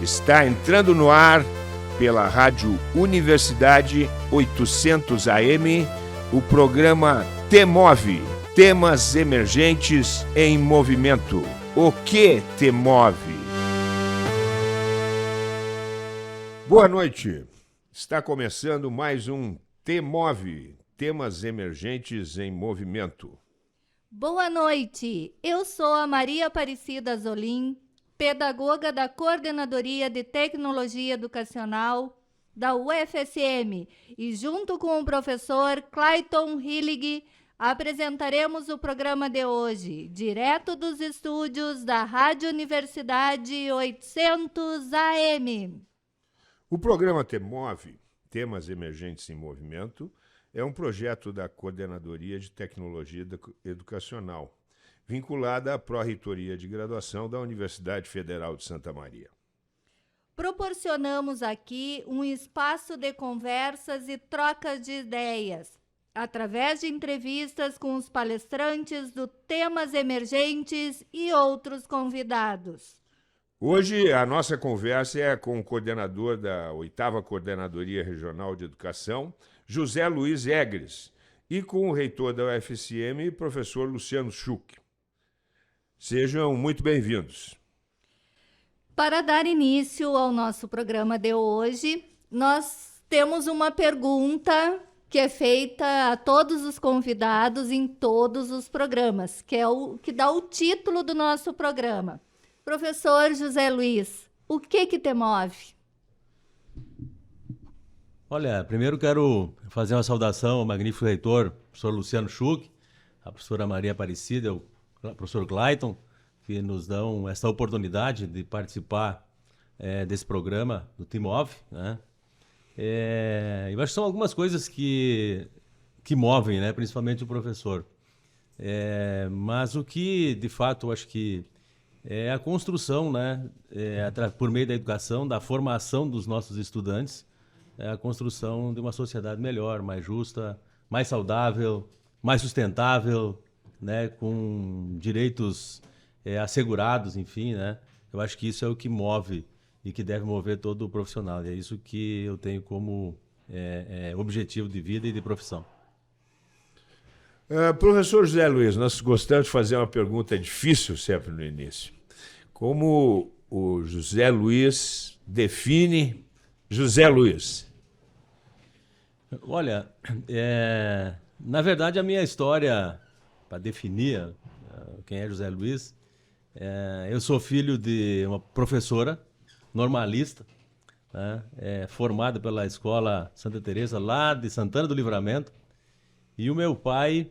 Está entrando no ar pela Rádio Universidade 800 AM o programa T-Move, Temas Emergentes em Movimento. O que te move? Boa noite. Está começando mais um T-Move, Temas Emergentes em Movimento. Boa noite. Eu sou a Maria Aparecida Zolim, pedagoga da Coordenadoria de Tecnologia Educacional da UFSM, e junto com o professor Clayton Hillig, apresentaremos o programa de hoje, direto dos estúdios da Rádio Universidade 800 AM. O programa T-Move, Temas Emergentes em Movimento, é um projeto da Coordenadoria de Tecnologia Educacional, vinculada à Pró-Reitoria de Graduação da Universidade Federal de Santa Maria. Proporcionamos aqui um espaço de conversas e trocas de ideias, através de entrevistas com os palestrantes do Temas Emergentes e outros convidados. Hoje a nossa conversa é com o coordenador da 8ª Coordenadoria Regional de Educação, José Luiz Egres, e com o reitor da UFSM, professor Luciano Schuch. Sejam muito bem-vindos. Para dar início ao nosso programa de hoje, nós temos uma pergunta que é feita a todos os convidados em todos os programas, que é o que dá o título do nosso programa. Professor José Luiz, o que te move? Olha, primeiro quero fazer uma saudação ao magnífico reitor, professor Luciano Schuch, a professora Maria Aparecida, o professor Clayton, que nos dão essa oportunidade de participar desse programa do T-Move, né? Eu acho que são algumas coisas que movem, né? Principalmente o professor. Mas o que, de fato, eu acho que é a construção, né? Por meio da educação, da formação dos nossos estudantes, a construção de uma sociedade melhor, mais justa, mais saudável, mais sustentável, né? Com direitos assegurados, enfim, né? Eu acho que isso é o que move e que deve mover todo o profissional. E é isso que eu tenho como objetivo de vida e de profissão. Professor José Luiz, nós gostamos de fazer uma pergunta difícil sempre no início. Como o José Luiz define José Luiz? Olha, na verdade a minha história, para definir quem é José Luiz, eu sou filho de uma professora normalista, né, formada pela Escola Santa Teresa lá de Santana do Livramento, e o meu pai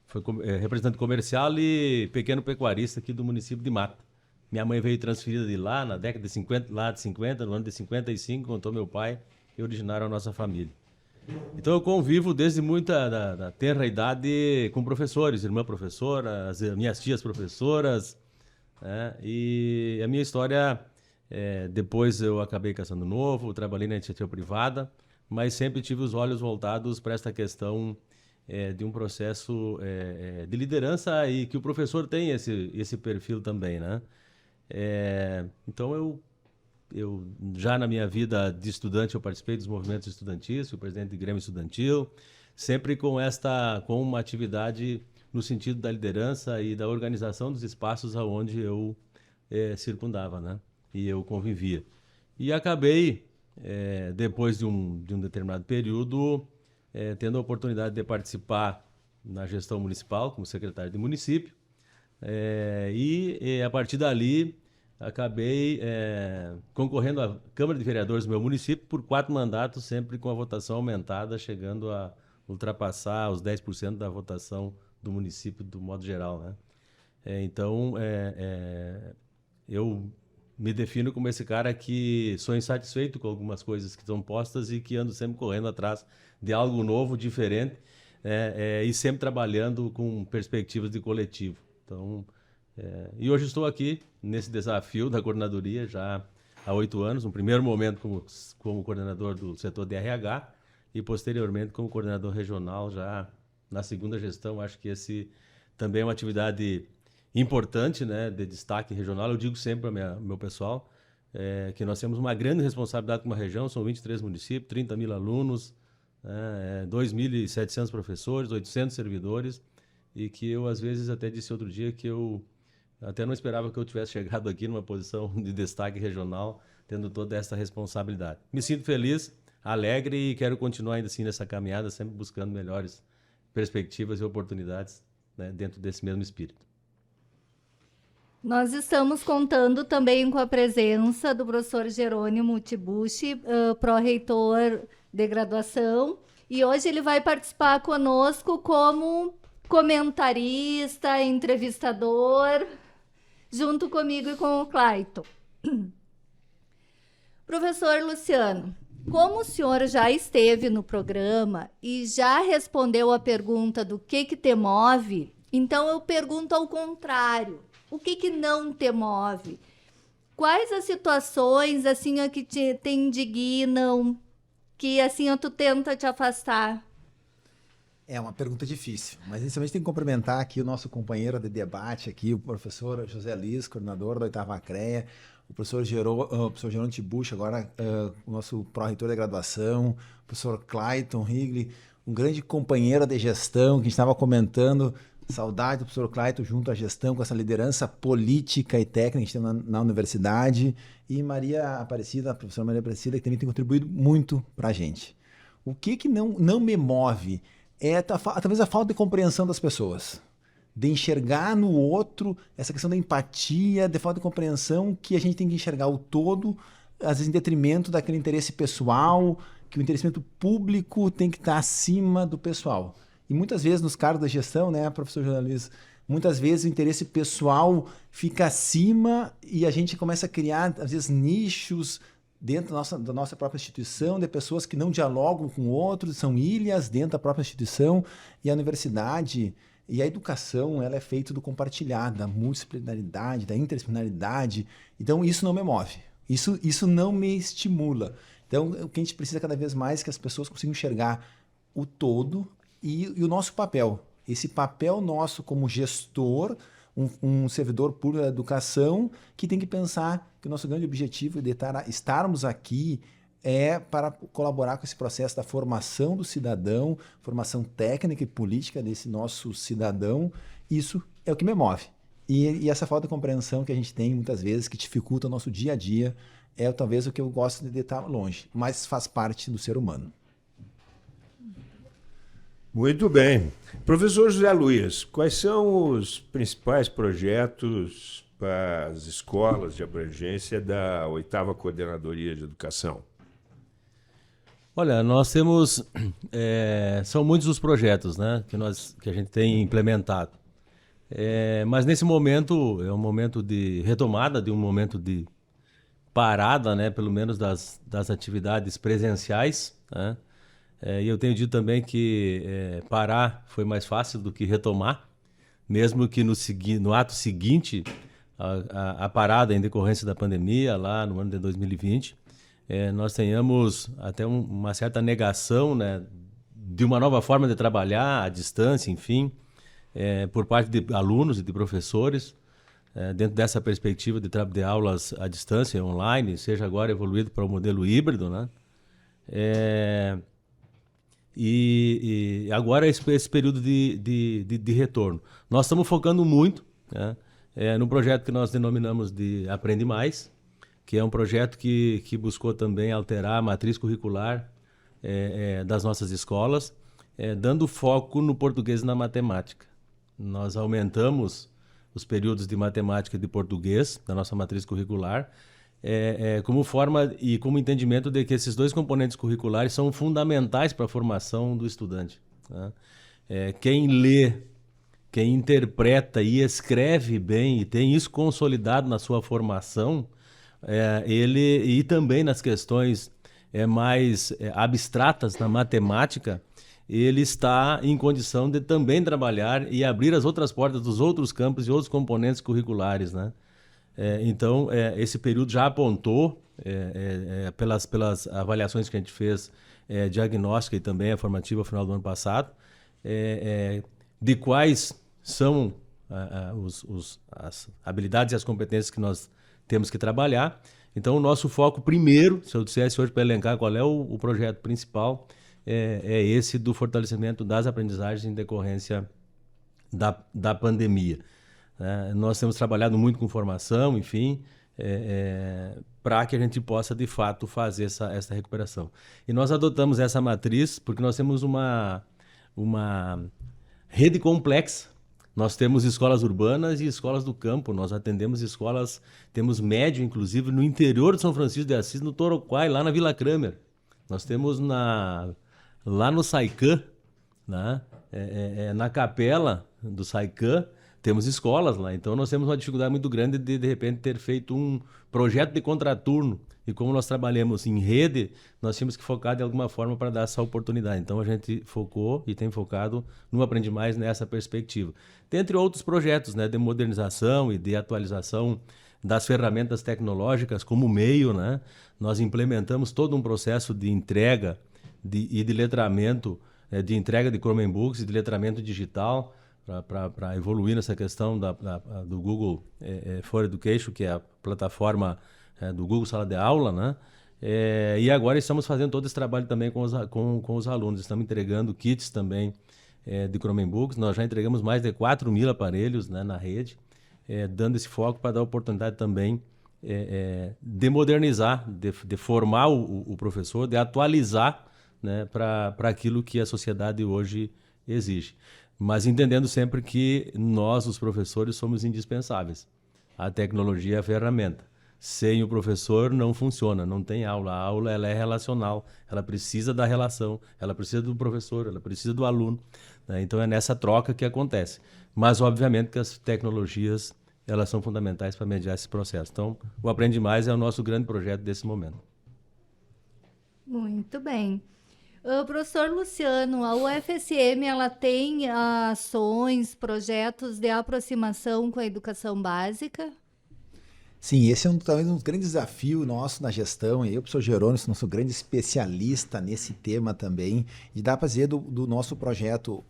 foi representante comercial e pequeno pecuarista aqui do município de Mata. Minha mãe veio transferida de lá na década de 50, no ano de 55, contou meu pai, e originaram a nossa família. Então eu convivo desde muita da tenra idade com professores, irmã professora, as minhas tias professoras, né? E a minha história, depois eu acabei casando novo, trabalhei na iniciativa privada, mas sempre tive os olhos voltados para esta questão de um processo de liderança, e que o professor tem esse perfil também, né? Então eu já na minha vida de estudante eu participei dos movimentos estudantis, fui presidente de Grêmio Estudantil, sempre com uma atividade no sentido da liderança e da organização dos espaços aonde eu circundava, né? E eu convivia. E acabei, depois de um determinado período, tendo a oportunidade de participar na gestão municipal, como secretário de município, e a partir dali acabei concorrendo à Câmara de Vereadores do meu município por 4 mandatos, sempre com a votação aumentada, chegando a ultrapassar os 10% da votação do município, do modo geral, né? Então, eu me defino como esse cara que sou insatisfeito com algumas coisas que estão postas e que ando sempre correndo atrás de algo novo, diferente, e sempre trabalhando com perspectivas de coletivo. Então, e hoje estou aqui nesse desafio da coordenadoria já há 8 anos, no primeiro momento como coordenador do setor de RH e posteriormente como coordenador regional já na segunda gestão. Acho que esse também é uma atividade importante, né, de destaque regional. Eu digo sempre para o meu pessoal que nós temos uma grande responsabilidade com uma região, são 23 municípios, 30 mil alunos, 2.700 professores, 800 servidores, e que eu, às vezes, até disse outro dia que eu até não esperava que eu tivesse chegado aqui numa posição de destaque regional, tendo toda essa responsabilidade. Me sinto feliz, alegre e quero continuar ainda assim nessa caminhada, sempre buscando melhores perspectivas e oportunidades, né, dentro desse mesmo espírito. Nós estamos contando também com a presença do professor Jerônimo Tibuchi, pró-reitor de graduação, e hoje ele vai participar conosco como comentarista, entrevistador, junto comigo e com o Clayton. Professor Luciano, como o senhor já esteve no programa e já respondeu a pergunta do que te move, então eu pergunto ao contrário. O que não te move? Quais as situações assim que te indignam, que assim tu tenta te afastar? É uma pergunta difícil, mas inicialmente tem que cumprimentar aqui o nosso companheiro de debate aqui, o professor José Liz, coordenador da 8ª CREA, o professor Jerônimo Tibuchi, agora o nosso pró-reitor de graduação, o professor Clayton Higley, um grande companheiro de gestão que a gente estava comentando. Saudade do professor Clayton junto à gestão, com essa liderança política e técnica que a gente tem na universidade. E Maria Aparecida, a professora Maria Aparecida, que também tem contribuído muito para a gente. O que não me move é talvez a falta de compreensão das pessoas. De enxergar no outro essa questão da empatia, de falta de compreensão que a gente tem que enxergar o todo, às vezes em detrimento daquele interesse pessoal, que o interessante público tem que estar acima do pessoal. E muitas vezes nos cargos da gestão, né, professor jornalista, muitas vezes o interesse pessoal fica acima e a gente começa a criar, às vezes, nichos dentro da nossa própria instituição, de pessoas que não dialogam com outros, são ilhas dentro da própria instituição. E a universidade e a educação, ela é feita do compartilhar, da multidisciplinaridade, da interdisciplinaridade. Então, isso não me move. Isso não me estimula. Então, o que a gente precisa cada vez mais é que as pessoas consigam enxergar o todo e o nosso papel. Esse papel nosso como gestor, um servidor público da educação, que tem que pensar que o nosso grande objetivo de estarmos aqui é para colaborar com esse processo da formação do cidadão, formação técnica e política desse nosso cidadão. Isso é o que me move. E essa falta de compreensão que a gente tem muitas vezes, que dificulta o nosso dia a dia, é talvez o que eu gosto de estar longe, mas faz parte do ser humano. Muito bem. Professor José Luiz, quais são os principais projetos para as escolas de abrangência da 8ª Coordenadoria de Educação? Olha, nós temos... são muitos os projetos, né, que a gente tem implementado. Mas nesse momento, é um momento de retomada, de um momento de parada, né, pelo menos das atividades presenciais, né? E eu tenho dito também que parar foi mais fácil do que retomar, mesmo que no ato seguinte, a parada em decorrência da pandemia, lá no ano de 2020, nós tenhamos até uma certa negação, né, de uma nova forma de trabalhar à distância, enfim, por parte de alunos e de professores, dentro dessa perspectiva de aulas à distância, online, seja agora evoluído para o modelo híbrido, né? E agora esse período de retorno. Nós estamos focando muito, né, no projeto que nós denominamos de Aprende Mais, que é um projeto que buscou também alterar a matriz curricular das nossas escolas, dando foco no português e na matemática. Nós aumentamos os períodos de matemática e de português da nossa matriz curricular, como forma e como entendimento de que esses dois componentes curriculares são fundamentais para a formação do estudante, né? Quem lê, quem interpreta e escreve bem e tem isso consolidado na sua formação, e também nas questões mais abstratas na matemática, ele está em condição de também trabalhar e abrir as outras portas dos outros campos e outros componentes curriculares, né? Então, esse período já apontou, pelas avaliações que a gente fez, diagnóstica e também a formativa ao final do ano passado, de quais são as habilidades e as competências que nós temos que trabalhar. Então, o nosso foco primeiro, se eu dissesse hoje para elencar qual é o projeto principal, é esse do fortalecimento das aprendizagens em decorrência da pandemia. Nós temos trabalhado muito com formação, enfim, para que a gente possa, de fato, fazer essa recuperação. E nós adotamos essa matriz porque nós temos uma rede complexa. Nós temos escolas urbanas e escolas do campo. Nós atendemos escolas, temos médio, inclusive, no interior de São Francisco de Assis, no Toroquai, lá na Vila Kramer. Nós temos lá no Saicã, né? Na capela do Saicã, temos escolas lá. Então, nós temos uma dificuldade muito grande de repente, ter feito um projeto de contraturno. E como nós trabalhamos em rede, nós tínhamos que focar de alguma forma para dar essa oportunidade. Então, a gente focou e tem focado no Aprende Mais nessa perspectiva. Dentre outros projetos, né, de modernização e de atualização das ferramentas tecnológicas como meio, né, nós implementamos todo um processo de entrega e de letramento, de entrega de Chromebooks e de letramento digital para evoluir nessa questão do Google for Education, que é a plataforma do Google Sala de Aula, né? E agora estamos fazendo todo esse trabalho também com os alunos. Estamos entregando kits também de Chromebooks. Nós já entregamos mais de 4.000 aparelhos, né, na rede, dando esse foco para dar oportunidade também de modernizar, de formar o professor, de atualizar, né, para aquilo que a sociedade hoje exige. Mas entendendo sempre que nós, os professores, somos indispensáveis. A tecnologia é a ferramenta. Sem o professor não funciona, não tem aula. A aula ela é relacional, ela precisa da relação, ela precisa do professor, ela precisa do aluno, né? Então é nessa troca que acontece. Mas obviamente que as tecnologias elas são fundamentais para mediar esse processo. Então o Aprende Mais é o nosso grande projeto desse momento. Muito bem. Professor Luciano, a UFSM ela tem ações, projetos de aproximação com a educação básica? Sim, esse é talvez um dos grandes desafios nosso na gestão, e eu, professor Jerônimo, nosso grande especialista nesse tema também, e dá para dizer do nosso projeto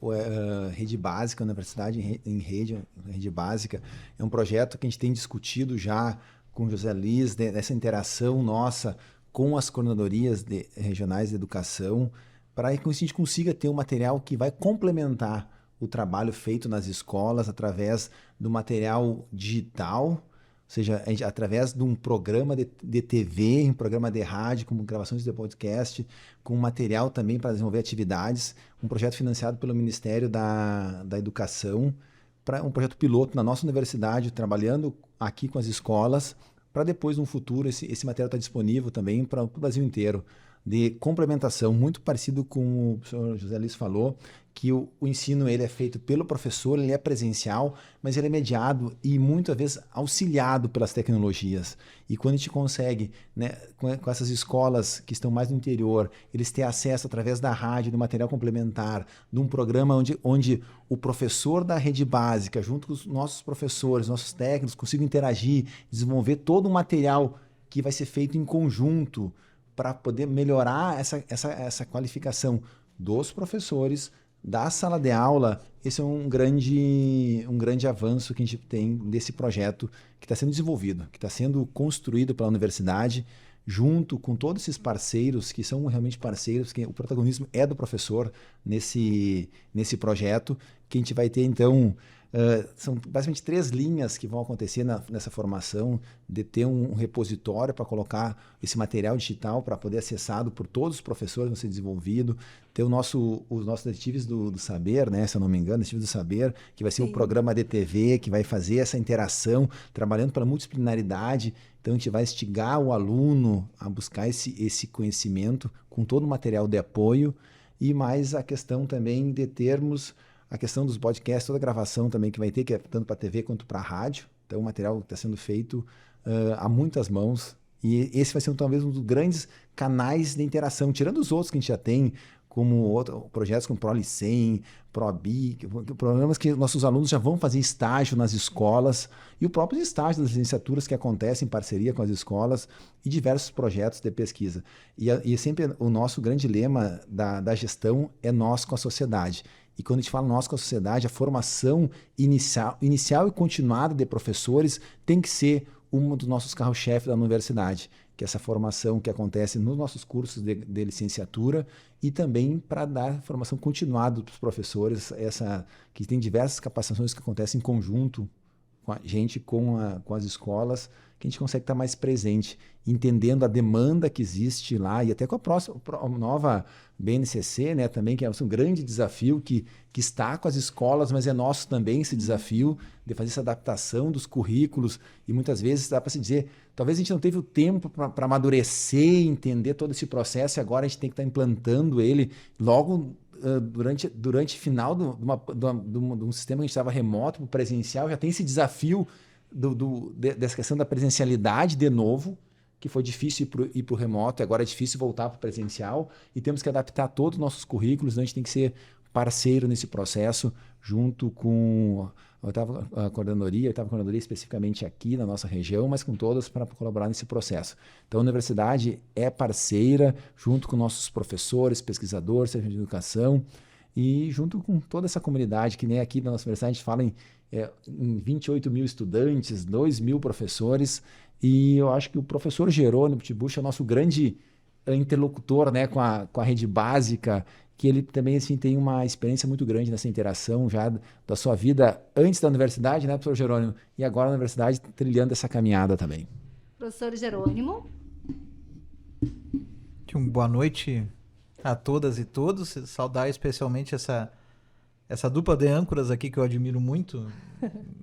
Rede Básica, Universidade em Rede Básica, é um projeto que a gente tem discutido já com o José Liz, dessa interação nossa com as coordenadorias regionais de educação, para que a gente consiga ter um material que vai complementar o trabalho feito nas escolas através do material digital, ou seja, através de um programa de TV, um programa de rádio, com gravações de podcast, com material também para desenvolver atividades, um projeto financiado pelo Ministério da Educação, para um projeto piloto na nossa universidade, trabalhando aqui com as escolas, para depois, no futuro, esse material estar disponível também para o Brasil inteiro, de complementação, muito parecido com o professor José Luiz falou, que o ensino ele é feito pelo professor, ele é presencial, mas ele é mediado e muitas vezes auxiliado pelas tecnologias. E quando a gente consegue, né, com essas escolas que estão mais no interior, eles têm acesso através da rádio, do material complementar, de um programa onde o professor da rede básica, junto com os nossos professores, nossos técnicos, consigam interagir, desenvolver todo um material que vai ser feito em conjunto para poder melhorar essa qualificação dos professores, da sala de aula. Esse é um grande avanço que a gente tem desse projeto que está sendo desenvolvido, que está sendo construído pela universidade, junto com todos esses parceiros, que são realmente parceiros, que o protagonismo é do professor nesse projeto, que a gente vai ter, então, são basicamente 3 linhas que vão acontecer nessa formação, de ter um repositório para colocar esse material digital para poder acessado por todos os professores, vão ser desenvolvido, ter os nossos detetives do saber, né, se eu não me engano, detetives do saber, que vai ser um programa de TV, que vai fazer essa interação, trabalhando pela multidisciplinaridade. Então a gente vai instigar o aluno a buscar esse conhecimento com todo o material de apoio, e mais a questão também de termos a questão dos podcasts, toda a gravação também que vai ter, que é tanto para a TV quanto para a rádio. Então o material está sendo feito a muitas mãos, e esse vai ser talvez um dos grandes canais de interação, tirando os outros que a gente já tem, como projetos como ProLicem, ProBi, programas que nossos alunos já vão fazer estágio nas escolas, e o próprio estágio das licenciaturas que acontecem em parceria com as escolas, e diversos projetos de pesquisa. E sempre o nosso grande lema da gestão é nós com a sociedade. E quando a gente fala nós com a sociedade, a formação inicial e continuada de professores tem que ser um dos nossos carros-chefe da universidade, que é essa formação que acontece nos nossos cursos de licenciatura e também para dar formação continuada para os professores, que tem diversas capacitações que acontecem em conjunto com a gente, com as escolas, que a gente consegue estar mais presente, entendendo a demanda que existe lá e até com a nova BNCC, né, também, que é um grande desafio que está com as escolas, mas é nosso também esse desafio de fazer essa adaptação dos currículos e muitas vezes dá para se dizer, talvez a gente não teve o tempo para amadurecer, entender todo esse processo e agora a gente tem que estar implantando ele logo durante o final de um sistema que a gente estava remoto para o presencial, já tem esse desafio dessa questão da presencialidade de novo, que foi difícil ir para o remoto, agora é difícil voltar para o presencial e temos que adaptar todos os nossos currículos, então a gente tem que ser parceiro nesse processo junto com a oitava coordenadoria especificamente aqui na nossa região, mas com todas para colaborar nesse processo. Então a universidade é parceira junto com nossos professores, pesquisadores, serviço de educação e junto com toda essa comunidade, que nem aqui na nossa universidade a gente fala em 28 mil estudantes, 2 mil professores, e eu acho que o professor Jerônimo Tibucha é o nosso grande interlocutor, né, com a rede básica, que ele também assim, tem uma experiência muito grande nessa interação já da sua vida antes da universidade, né, professor Jerônimo? E agora na universidade trilhando essa caminhada também. Professor Jerônimo. Boa noite a todas e todos. Saudar especialmente essa dupla de âncoras aqui que eu admiro muito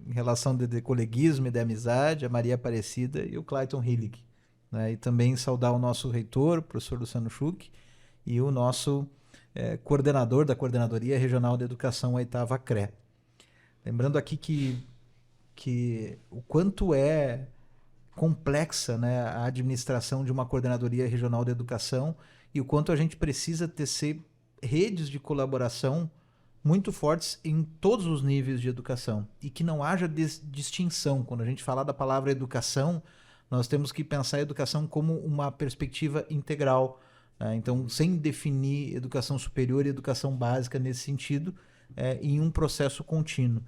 em relação de coleguismo e de amizade, a Maria Aparecida e o Clayton Hillig, né? E também saudar o nosso reitor, o professor Luciano Schuch, e o nosso coordenador da Coordenadoria Regional de Educação, a oitava CRE. Lembrando aqui que o quanto é complexa, né, a administração de uma Coordenadoria Regional de Educação e o quanto a gente precisa tecer redes de colaboração muito fortes em todos os níveis de educação e que não haja distinção. Quando a gente falar da palavra educação, nós temos que pensar a educação como uma perspectiva integral, né? Então, sem definir educação superior e educação básica nesse sentido, em um processo contínuo.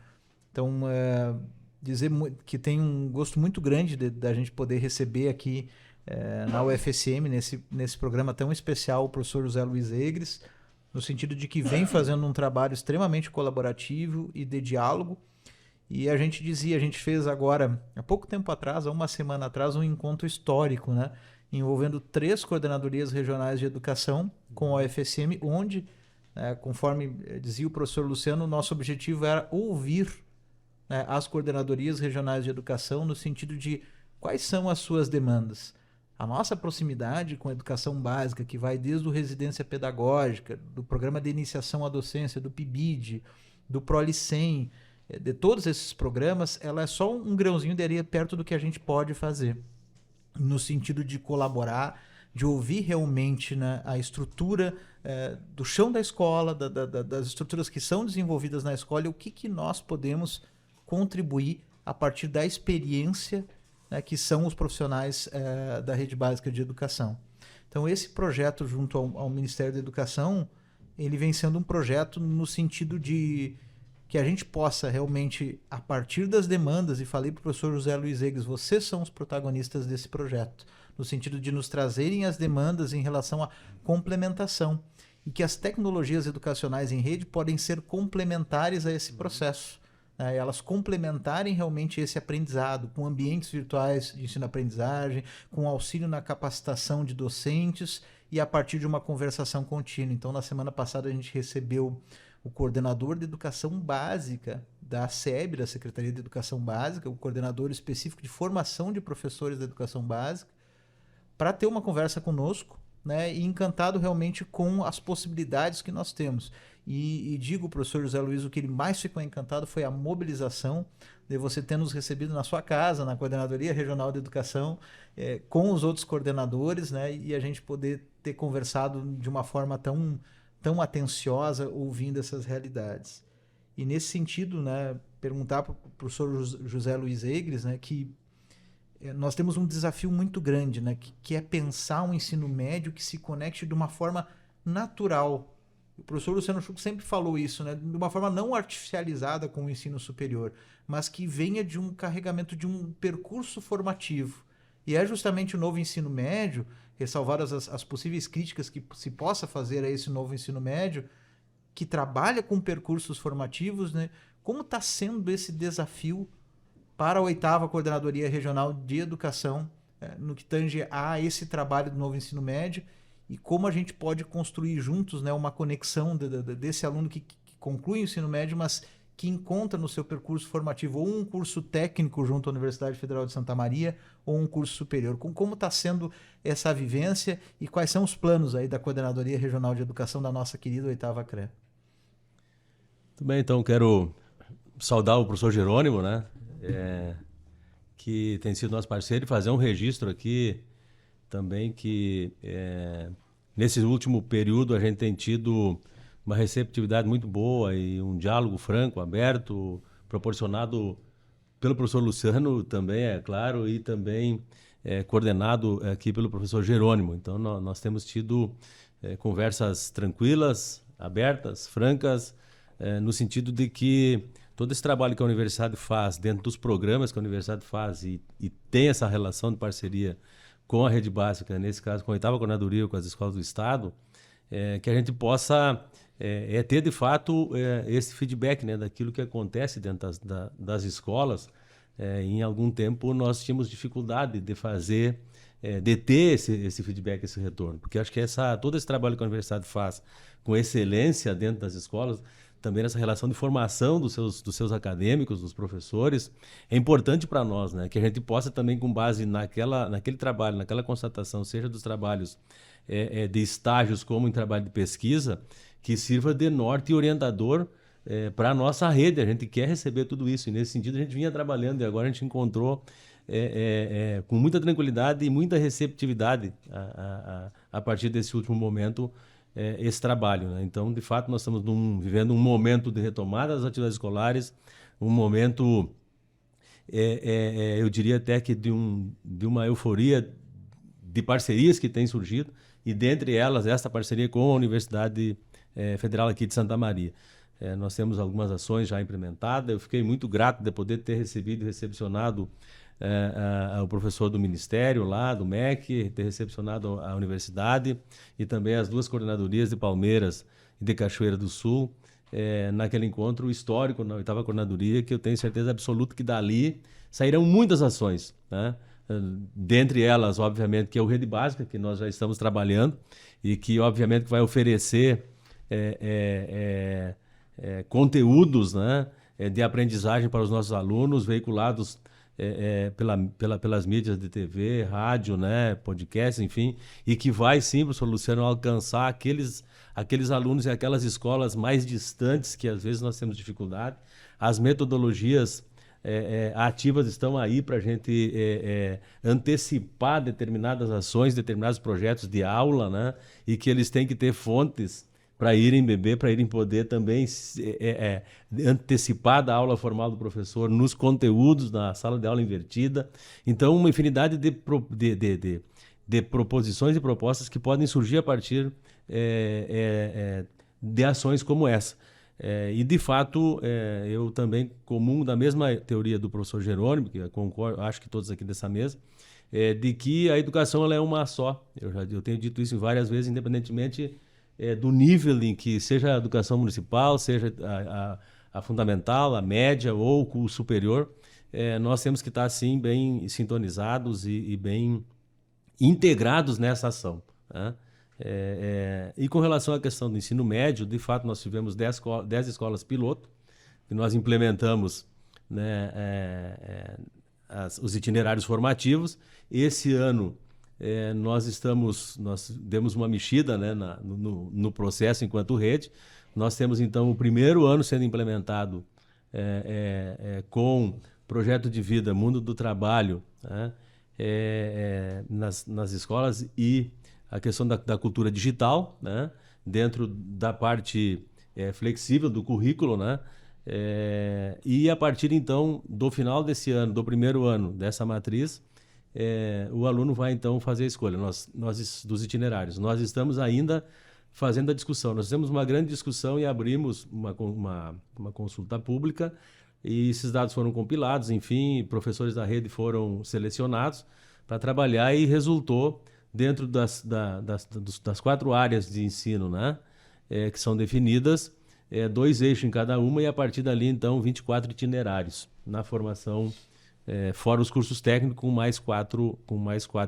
Então, dizer que tem um gosto muito grande da gente poder receber aqui na UFSM, nesse programa tão especial, o professor José Luiz Egres, no sentido de que vem fazendo um trabalho extremamente colaborativo e de diálogo. E a gente fez agora, há pouco tempo atrás, há uma semana atrás, um encontro histórico, né, envolvendo 3 coordenadorias regionais de educação com a UFSM, onde, conforme dizia o professor Luciano, o nosso objetivo era ouvir, né, as coordenadorias regionais de educação no sentido de quais são as suas demandas. A nossa proximidade com a educação básica, que vai desde o residência pedagógica, do programa de iniciação à docência, do PIBID, do ProLicem, de todos esses programas, ela é só um grãozinho de areia perto do que a gente pode fazer, no sentido de colaborar, de ouvir realmente, né, a estrutura do chão da escola, das estruturas que são desenvolvidas na escola e o que nós podemos contribuir a partir da experiência, né, que são os profissionais da rede básica de educação. Então, esse projeto junto ao Ministério da Educação, ele vem sendo um projeto no sentido de que a gente possa realmente, a partir das demandas, e falei para o professor José Luiz Egres, vocês são os protagonistas desse projeto, no sentido de nos trazerem as demandas em relação à complementação, e que as tecnologias educacionais em rede podem ser complementares a esse processo. Elas complementarem realmente esse aprendizado com ambientes virtuais de ensino-aprendizagem, com auxílio na capacitação de docentes e a partir de uma conversação contínua. Então, na semana passada, a gente recebeu o coordenador de educação básica da SEB, da Secretaria de Educação Básica, o coordenador específico de formação de professores da educação básica, para ter uma conversa conosco, né, e encantado realmente com as possibilidades que nós temos. E digo, professor José Luiz, o que ele mais ficou encantado foi a mobilização de você ter nos recebido na sua casa, na Coordenadoria Regional de Educação, com os outros coordenadores, né, e a gente poder ter conversado de uma forma tão atenciosa, ouvindo essas realidades. E nesse sentido, né, perguntar para o professor José Luiz Egres, né, que nós temos um desafio muito grande, né, que é pensar um ensino médio que se conecte de uma forma natural O professor Luciano Schuch sempre falou isso, né? De uma forma não artificializada com o ensino superior, mas que venha de um carregamento de um percurso formativo. E é justamente o novo ensino médio, ressalvadas as possíveis críticas que se possa fazer a esse novo ensino médio, que trabalha com percursos formativos, né? Como está sendo esse desafio para a 8ª Coordenadoria Regional de Educação, no que tange a esse trabalho do novo ensino médio, e como a gente pode construir juntos, né, uma conexão desse aluno que conclui o ensino médio, mas que encontra no seu percurso formativo ou um curso técnico junto à Universidade Federal de Santa Maria ou um curso superior. Como está sendo essa vivência e quais são os planos aí da Coordenadoria Regional de Educação da nossa querida 8ª CREA? Muito bem, então quero saudar o professor Jerônimo, né, que tem sido nosso parceiro, e fazer um registro aqui também que nesse último período a gente tem tido uma receptividade muito boa e um diálogo franco, aberto, proporcionado pelo professor Luciano também, é claro, e também coordenado aqui pelo professor Jerônimo. Então nós temos tido conversas tranquilas, abertas, francas, no sentido de que todo esse trabalho que a universidade faz, dentro dos programas que a universidade faz e tem essa relação de parceria com a rede básica, nesse caso com a 8ª Coordenadoria, com as escolas do Estado, que a gente possa ter de fato esse feedback, né, daquilo que acontece dentro das escolas. Em algum tempo nós tínhamos dificuldade de fazer, de ter esse feedback, esse retorno, porque acho que todo esse trabalho que a universidade faz com excelência dentro das escolas, também nessa relação de formação dos seus acadêmicos, dos professores, é importante para nós, né? Que a gente possa também, com base naquele trabalho, naquela constatação, seja dos trabalhos de estágios como em trabalho de pesquisa, que sirva de norte e orientador para a nossa rede. A gente quer receber tudo isso, e nesse sentido a gente vinha trabalhando, e agora a gente encontrou com muita tranquilidade e muita receptividade a partir desse último momento esse trabalho, né? Então, de fato, nós estamos vivendo um momento de retomada das atividades escolares, um momento, eu diria até que de uma euforia de parcerias que tem surgido, e dentre elas esta parceria com a Universidade Federal aqui de Santa Maria. Nós temos algumas ações já implementadas. Eu fiquei muito grato de poder ter recebido e recepcionado o professor do Ministério lá, do MEC, ter recepcionado a universidade e também as 2 coordenadorias de Palmeiras e de Cachoeira do Sul, naquele encontro histórico na 8ª Coordenadoria, que eu tenho certeza absoluta que dali sairão muitas ações, né? Dentre elas, obviamente, que é o Rede Básica, que nós já estamos trabalhando e que, obviamente, vai oferecer conteúdos, né, de aprendizagem para os nossos alunos, veiculados pelas mídias de TV, rádio, né, podcast, enfim, e que vai sim, professor Luciano, alcançar aqueles alunos e aquelas escolas mais distantes que às vezes nós temos dificuldade. As metodologias ativas estão aí para a gente antecipar determinadas ações, determinados projetos de aula, né, e que eles têm que ter fontes para irem beber, para irem poder também antecipar da aula formal do professor nos conteúdos da sala de aula invertida. Então, uma infinidade de proposições e propostas que podem surgir a partir de ações como essa. E, de fato, eu também comungo da mesma teoria do professor Jerônimo, que eu concordo, acho que todos aqui dessa mesa, de que a educação ela é uma só. Eu tenho dito isso várias vezes, independentemente do nível em que seja a educação municipal, seja a fundamental, a média ou o superior, nós temos que estar, sim, bem sintonizados e bem integrados nessa ação, né? E com relação à questão do ensino médio, de fato, nós tivemos 10 escolas piloto, que nós implementamos, né, os itinerários formativos. Esse ano, nós demos uma mexida, né, no processo enquanto rede. Nós temos, então, o primeiro ano sendo implementado com projeto de vida, mundo do trabalho, né, nas escolas, e a questão da cultura digital, né, dentro da parte flexível do currículo, né, e a partir, então, do final desse ano, do primeiro ano dessa matriz, o aluno vai, então, fazer a escolha dos itinerários. Nós estamos ainda fazendo a discussão. Nós fizemos uma grande discussão e abrimos uma consulta pública, e esses dados foram compilados, enfim, professores da rede foram selecionados para trabalhar, e resultou, dentro das 4 áreas de ensino, né, que são definidas, 2 eixos em cada uma, e a partir dali, então, 24 itinerários na formação, fora os cursos técnicos, com mais 4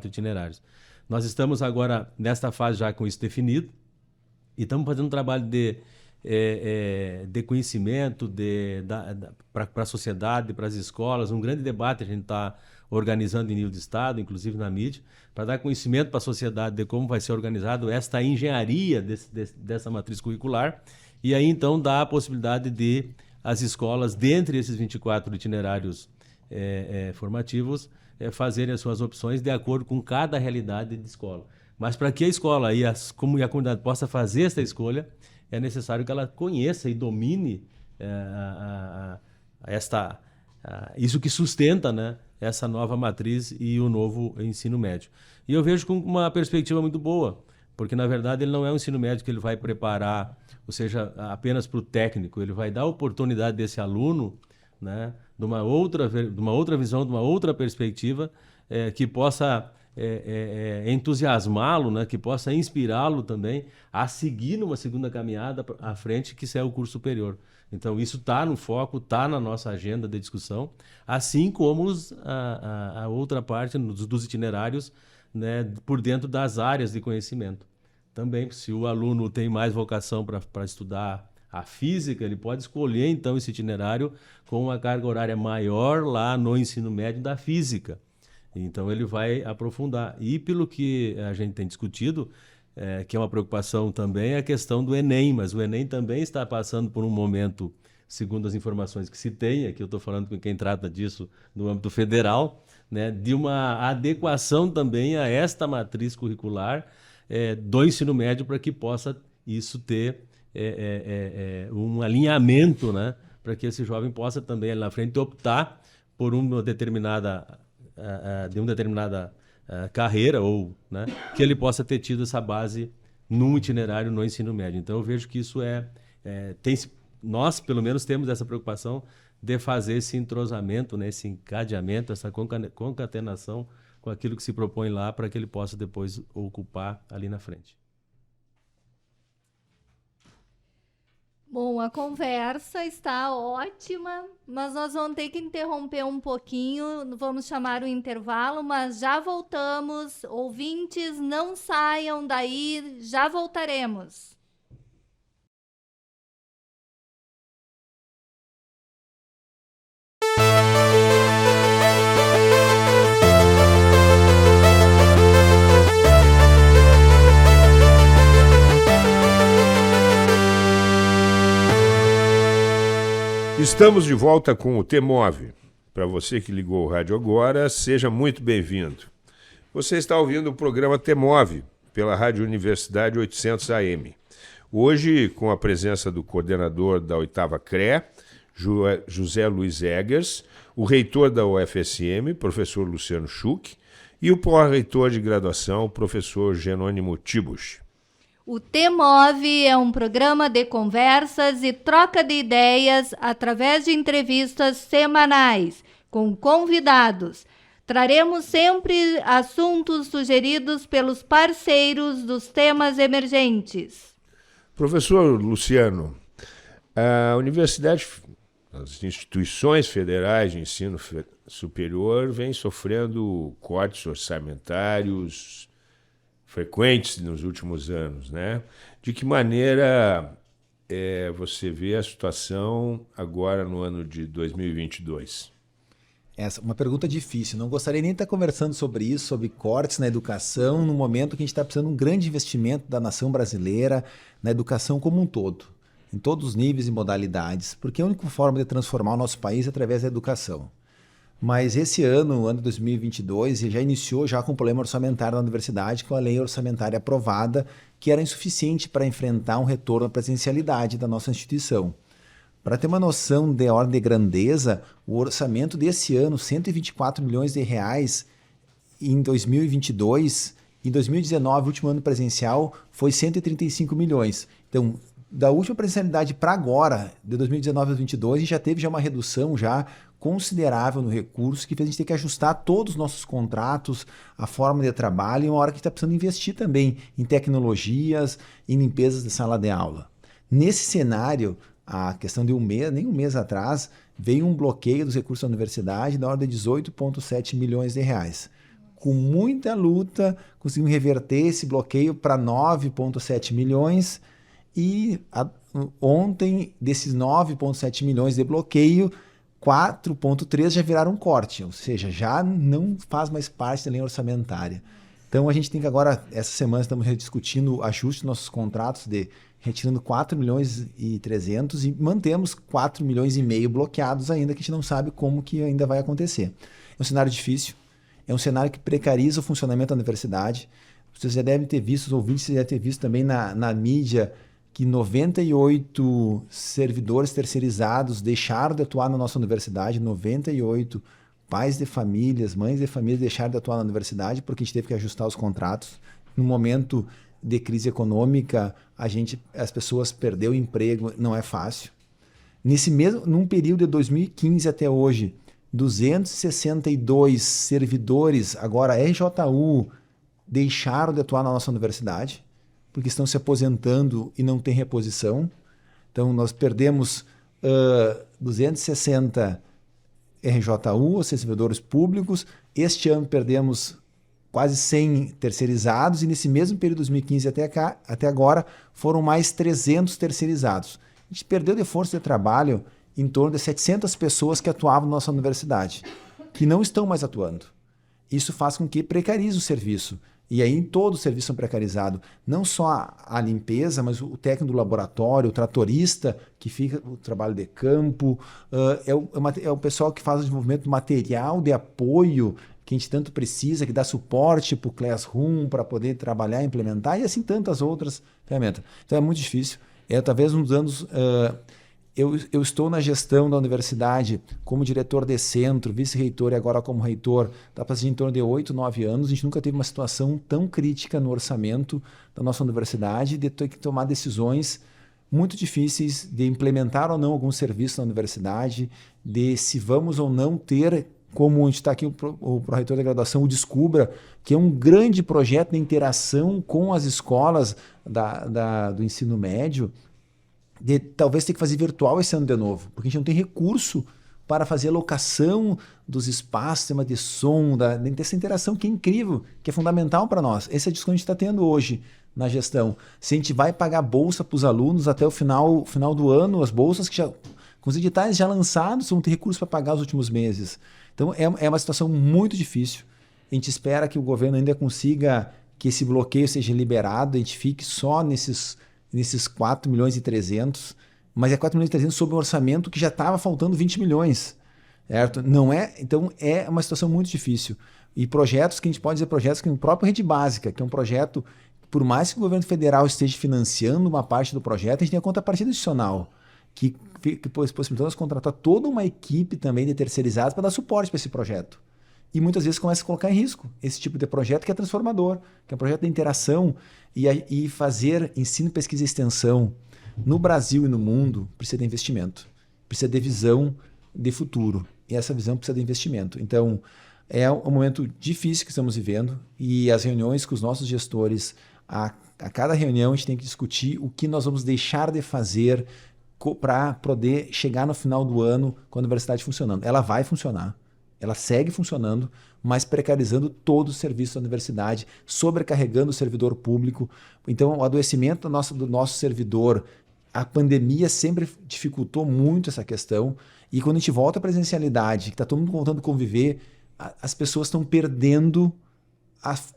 itinerários. Nós estamos agora, nesta fase, já com isso definido, e estamos fazendo um trabalho de conhecimento para a sociedade, para as escolas, um grande debate a gente está organizando em nível de Estado, inclusive na mídia, para dar conhecimento para a sociedade de como vai ser organizado esta engenharia dessa matriz curricular, e aí então dá a possibilidade de as escolas, dentre esses 24 itinerários formativos, fazerem as suas opções de acordo com cada realidade de escola. Mas para que a escola e a comunidade possa fazer essa escolha, é necessário que ela conheça e domine isso que sustenta, né, essa nova matriz e o novo ensino médio. E eu vejo com uma perspectiva muito boa, porque, na verdade, ele não é um ensino médio que ele vai preparar, ou seja, apenas para o técnico, ele vai dar a oportunidade desse aluno, né, de uma outra visão, de uma outra perspectiva, que possa entusiasmá-lo, né, que possa inspirá-lo também a seguir numa segunda caminhada à frente, que é o curso superior. Então, isso está no foco, está na nossa agenda de discussão, assim como a outra parte dos itinerários, né, por dentro das áreas de conhecimento. Também, se o aluno tem mais vocação para estudar a física, ele pode escolher, então, esse itinerário com uma carga horária maior lá no ensino médio da física. Então, ele vai aprofundar. E, pelo que a gente tem discutido, que é uma preocupação também, é a questão do Enem, mas o Enem também está passando por um momento, segundo as informações que se tem, aqui eu estou falando com quem trata disso no âmbito federal, né, de uma adequação também a esta matriz curricular do ensino médio, para que possa isso ter um alinhamento, né, para que esse jovem possa também, ali na frente, optar por uma determinada carreira, ou, né, que ele possa ter tido essa base num itinerário no ensino médio. Então, eu vejo que isso nós, pelo menos, temos essa preocupação de fazer esse entrosamento, né, esse encadeamento, essa concatenação com aquilo que se propõe lá, para que ele possa depois ocupar ali na frente. Bom, a conversa está ótima, mas nós vamos ter que interromper um pouquinho, vamos chamar o intervalo, mas já voltamos. Ouvintes, não saiam daí, já voltaremos. Estamos de volta com o TMOV. Para você que ligou o rádio agora, seja muito bem-vindo. Você está ouvindo o programa TMOV pela Rádio Universidade 800 AM. Hoje, com a presença do coordenador da 8ª CRE, José Luiz Eggers, o reitor da UFSM, professor Luciano Schuch, e o pró-reitor de graduação, professor Jerônimo Tibuch. O TMOV é um programa de conversas e troca de ideias através de entrevistas semanais com convidados. Traremos sempre assuntos sugeridos pelos parceiros dos temas emergentes. Professor Luciano, a universidade, as instituições federais de ensino superior vêm sofrendo cortes orçamentários frequentes nos últimos anos, né? De que maneira você vê a situação agora no ano de 2022? Essa é uma pergunta difícil. Não gostaria nem de estar conversando sobre isso, sobre cortes na educação, no momento que a gente está precisando de um grande investimento da nação brasileira na educação como um todo, em todos os níveis e modalidades, porque a única forma de transformar o nosso país é através da educação. Mas esse ano, o ano de 2022, já iniciou já com um problema orçamentário na universidade, com a lei orçamentária aprovada, que era insuficiente para enfrentar um retorno à presencialidade da nossa instituição. Para ter uma noção de ordem de grandeza, o orçamento desse ano, 124 milhões de reais em 2022, Em 2019, o último ano presencial, foi 135 milhões. Então, da última presencialidade para agora, de 2019 a 2022, a gente já teve uma redução já considerável no recurso, que fez a gente ter que ajustar todos os nossos contratos, a forma de trabalho, e uma hora que a gente está precisando investir também em tecnologias, em limpezas de sala de aula. Nesse cenário, a questão de nem um mês atrás, veio um bloqueio dos recursos da universidade da ordem de 18,7 milhões de reais. Com muita luta, conseguimos reverter esse bloqueio para 9,7 milhões e ontem, desses 9,7 milhões de bloqueio, 4,3 já viraram corte, ou seja, já não faz mais parte da linha orçamentária. Então a gente tem que agora, essa semana, estamos rediscutindo o ajuste dos nossos contratos, retirando 4 milhões e 300 e mantemos 4 milhões e meio bloqueados ainda, que a gente não sabe como que ainda vai acontecer. É um cenário difícil. É um cenário que precariza o funcionamento da universidade. Vocês já devem ter visto, os ouvintes já devem ter visto também na mídia que 98 servidores terceirizados deixaram de atuar na nossa universidade, 98 pais de famílias, mães de famílias deixaram de atuar na universidade porque a gente teve que ajustar os contratos. No momento de crise econômica, as pessoas perderam o emprego, não é fácil. Num período de 2015 até hoje, 262 servidores, agora RJU, deixaram de atuar na nossa universidade, porque estão se aposentando e não tem reposição. Então, nós perdemos 260 RJU, ou servidores públicos. Este ano perdemos quase 100 terceirizados, e nesse mesmo período de 2015 até agora, foram mais 300 terceirizados. A gente perdeu de força de trabalho em torno de 700 pessoas que atuavam na nossa universidade, que não estão mais atuando. Isso faz com que precarize o serviço. E aí todo o serviço é precarizado. Não só a limpeza, mas o técnico do laboratório, o tratorista, que fica o trabalho de campo, é o pessoal que faz o desenvolvimento do material de apoio que a gente tanto precisa, que dá suporte para o Classroom, para poder trabalhar, implementar, e assim tantas outras ferramentas. Então é muito difícil. Talvez uns anos... Eu estou na gestão da universidade como diretor de centro, vice-reitor e agora como reitor, está fazendo em torno de 8, 9 anos. A gente nunca teve uma situação tão crítica no orçamento da nossa universidade, de ter que tomar decisões muito difíceis de implementar ou não algum serviço na universidade, de se vamos ou não ter, como a gente está aqui, o pró-reitor da graduação, o Descubra, que é um grande projeto de interação com as escolas do ensino médio, de talvez ter que fazer virtual esse ano de novo, porque a gente não tem recurso para fazer a locação dos espaços, sistema de som, dessa interação que é incrível, que é fundamental para nós. Esse é a discussão que a gente está tendo hoje na gestão. Se a gente vai pagar bolsa para os alunos até o final do ano, as bolsas que já, com os editais já lançados, vão ter recurso para pagar os últimos meses. Então é uma situação muito difícil. A gente espera que o governo ainda consiga que esse bloqueio seja liberado, a gente fique só nesses 4 milhões e 300, mas é 4 milhões e 300 sob um orçamento que já estava faltando 20 milhões. Certo? Então é uma situação muito difícil. E projetos que a gente pode dizer, projetos que o próprio Rede Básica, que é um projeto, por mais que o governo federal esteja financiando uma parte do projeto, a gente tem a contrapartida adicional, que possibilitou nós contratar toda uma equipe também de terceirizados para dar suporte para esse projeto. E muitas vezes começa a colocar em risco esse tipo de projeto que é transformador, que é um projeto de interação, e fazer ensino, pesquisa e extensão no Brasil e no mundo precisa de investimento, precisa de visão de futuro, e essa visão precisa de investimento. Então, é um momento difícil que estamos vivendo, e as reuniões com os nossos gestores, a cada reunião a gente tem que discutir o que nós vamos deixar de fazer para poder chegar no final do ano com a universidade funcionando. Ela vai funcionar. Ela segue funcionando, mas precarizando todo o serviço da universidade, sobrecarregando o servidor público. Então, o adoecimento do nosso servidor, a pandemia sempre dificultou muito essa questão. E quando a gente volta à presencialidade, que está todo mundo voltando a conviver, as pessoas estão perdendo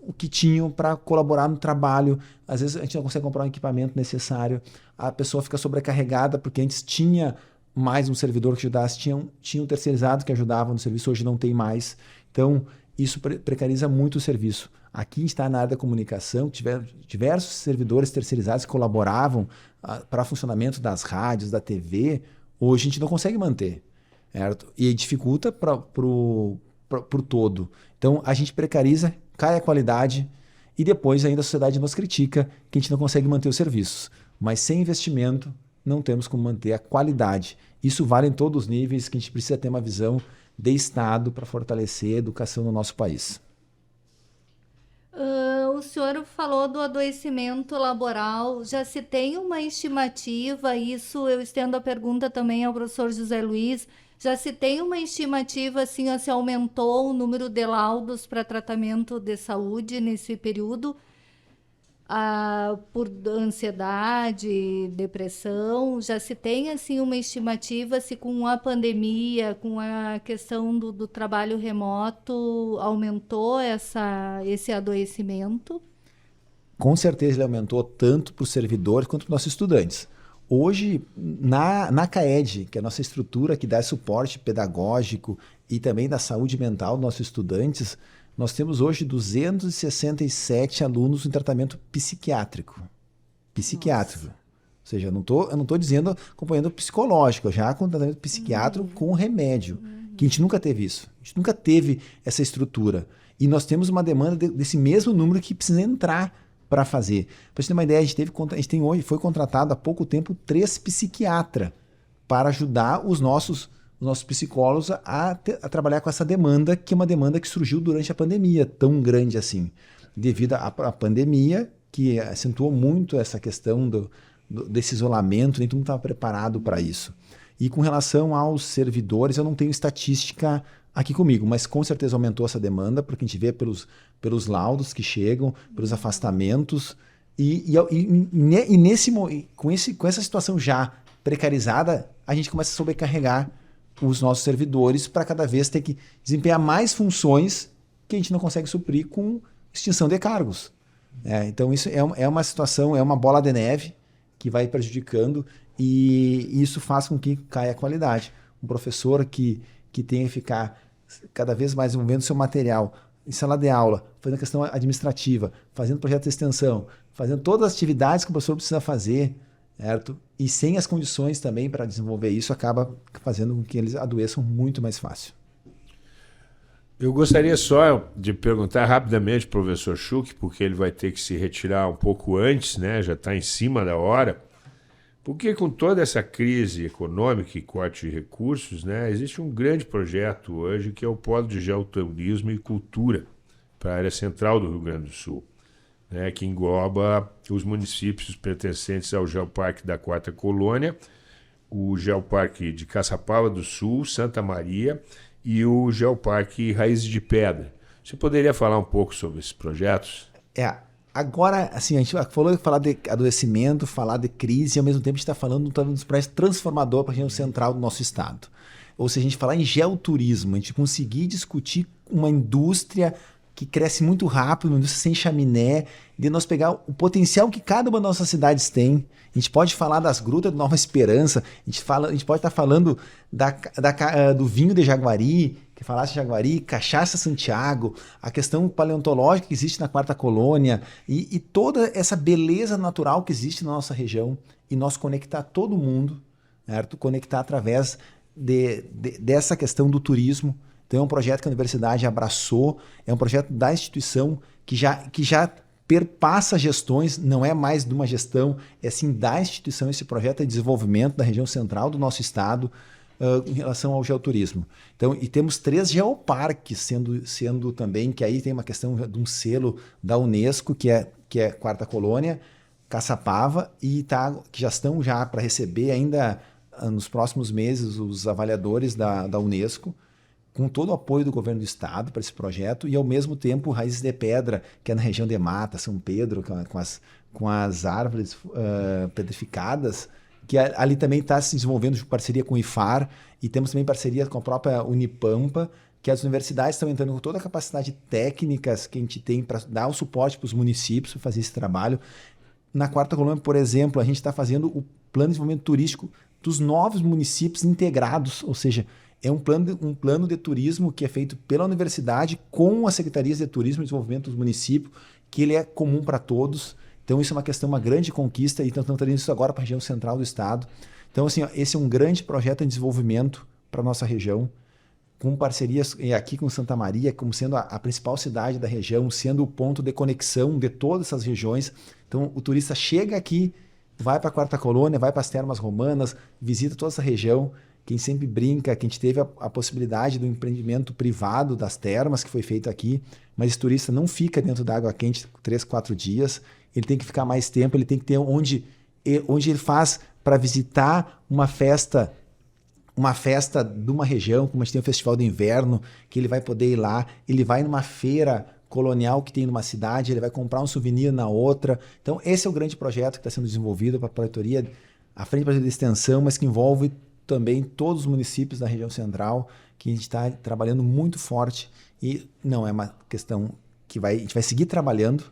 o que tinham para colaborar no trabalho. Às vezes a gente não consegue comprar um equipamento necessário, a pessoa fica sobrecarregada, porque antes tinha mais um servidor que ajudasse, tinha um terceirizado que ajudava no serviço, hoje não tem mais. Então, isso precariza muito o serviço. Aqui está na área da comunicação, tiveram diversos servidores terceirizados que colaboravam para o funcionamento das rádios, da TV. Hoje a gente não consegue manter, certo? E dificulta para o todo. Então, a gente precariza, cai a qualidade e depois ainda a sociedade nos critica que a gente não consegue manter os serviços. Mas sem investimento não temos como manter a qualidade. Isso vale em todos os níveis, que a gente precisa ter uma visão de Estado para fortalecer a educação no nosso país. O senhor falou do adoecimento laboral. Já se tem uma estimativa, isso eu estendo a pergunta também ao professor José Luiz, já se tem uma estimativa, assim, se aumentou o número de laudos para tratamento de saúde nesse período, por ansiedade, depressão? Já se tem, assim, uma estimativa se com a pandemia, com a questão do trabalho remoto, aumentou esse adoecimento? Com certeza ele aumentou tanto para os servidores quanto para os nossos estudantes. Hoje, na CAED, que é a nossa estrutura que dá suporte pedagógico e também da saúde mental dos nossos estudantes, nós temos hoje 267 alunos em tratamento psiquiátrico. Psiquiátrico. Nossa. Ou seja, eu não estou dizendo acompanhamento psicológico, já com tratamento psiquiátrico com remédio, que a gente nunca teve isso. A gente nunca teve essa estrutura. E nós temos uma demanda desse mesmo número que precisa entrar para fazer. Para você ter uma ideia, a gente tem hoje, foi contratado há pouco tempo 3 psiquiatras para ajudar os nossos psicólogos a trabalhar com essa demanda, que é uma demanda que surgiu durante a pandemia, tão grande assim. Devido à pandemia, que acentuou muito essa questão desse isolamento, nem todo mundo estava preparado para isso. E com relação aos servidores, eu não tenho estatística aqui comigo, mas com certeza aumentou essa demanda, porque a gente vê pelos laudos que chegam, pelos afastamentos, com essa situação já precarizada, a gente começa a sobrecarregar os nossos servidores para cada vez ter que desempenhar mais funções que a gente não consegue suprir com extinção de cargos. Então isso é uma situação, é uma bola de neve que vai prejudicando, e isso faz com que caia a qualidade. Um professor que tem que ficar cada vez mais envolvendo seu material em sala de aula, fazendo a questão administrativa, fazendo projeto de extensão, fazendo todas as atividades que o professor precisa fazer, certo? E sem as condições também para desenvolver isso, acaba fazendo com que eles adoeçam muito mais fácil. Eu gostaria só de perguntar rapidamente ao professor Schuch, porque ele vai ter que se retirar um pouco antes, né? Já está em cima da hora. Porque com toda essa crise econômica e corte de recursos, né, existe um grande projeto hoje que é o Polo de Geoturismo e Cultura para a área central do Rio Grande do Sul, né, que engloba os municípios pertencentes ao Geoparque da Quarta Colônia, o Geoparque de Caçapava do Sul, Santa Maria e o Geoparque Raízes de Pedra. Você poderia falar um pouco sobre esses projetos? Agora, assim, a gente falou de falar de adoecimento, falar de crise, e ao mesmo tempo a gente está falando de um projeto transformador para a região central do nosso estado. Ou seja, a gente falar em geoturismo, a gente conseguir discutir uma indústria que cresce muito rápido, uma indústria sem chaminé, de nós pegar o potencial que cada uma das nossas cidades tem. A gente pode falar das grutas de Nova Esperança, a gente pode estar falando do vinho de Jaguari, que falasse Jaguari, Cachaça Santiago, a questão paleontológica que existe na Quarta Colônia e toda essa beleza natural que existe na nossa região, e nós conectar todo mundo, certo? Conectar através dessa questão do turismo. Então é um projeto que a universidade abraçou, é um projeto da instituição que já perpassa gestões, não é mais de uma gestão, é sim da instituição esse projeto de desenvolvimento da região central do nosso estado, em relação ao geoturismo. Então, e temos 3 geoparques sendo também, que aí tem uma questão de um selo da Unesco, que é Quarta Colônia, Caçapava, que já estão para receber ainda nos próximos meses os avaliadores da Unesco, com todo o apoio do governo do estado para esse projeto, e ao mesmo tempo Raízes de Pedra, que é na região de Mata, São Pedro, com as árvores petrificadas, que ali também está se desenvolvendo em parceria com o IFAR, e temos também parceria com a própria Unipampa, que as universidades estão entrando com toda a capacidade técnica que a gente tem para dar o suporte para os municípios para fazer esse trabalho. Na Quarta Colônia, por exemplo, a gente está fazendo o plano de desenvolvimento turístico dos novos municípios integrados, ou seja, é um plano de turismo que é feito pela universidade com as secretarias de turismo e desenvolvimento dos municípios, que ele é comum para todos. Então isso é uma grande conquista, e estamos trazendo isso agora para a região central do estado. Então assim, esse é um grande projeto de desenvolvimento para a nossa região, com parcerias aqui com Santa Maria, como sendo a principal cidade da região, sendo o ponto de conexão de todas essas regiões. Então, o turista chega aqui, vai para a Quarta Colônia, vai para as Termas Romanas, visita toda essa região. Quem sempre brinca, que a gente teve a possibilidade do empreendimento privado das termas, que foi feito aqui, mas esse turista não fica dentro da água quente 3, 4 dias, ele tem que ficar mais tempo, ele tem que ter onde ele faz para visitar uma festa de uma região, como a gente tem o Festival do Inverno, que ele vai poder ir lá, ele vai numa feira colonial que tem numa cidade, ele vai comprar um souvenir na outra. Então, esse é o grande projeto que está sendo desenvolvido para a Projetoria, a Frente Brasileira de Extensão, mas que envolve também todos os municípios da região central, que a gente está trabalhando muito forte. E não é uma questão que a gente vai seguir trabalhando,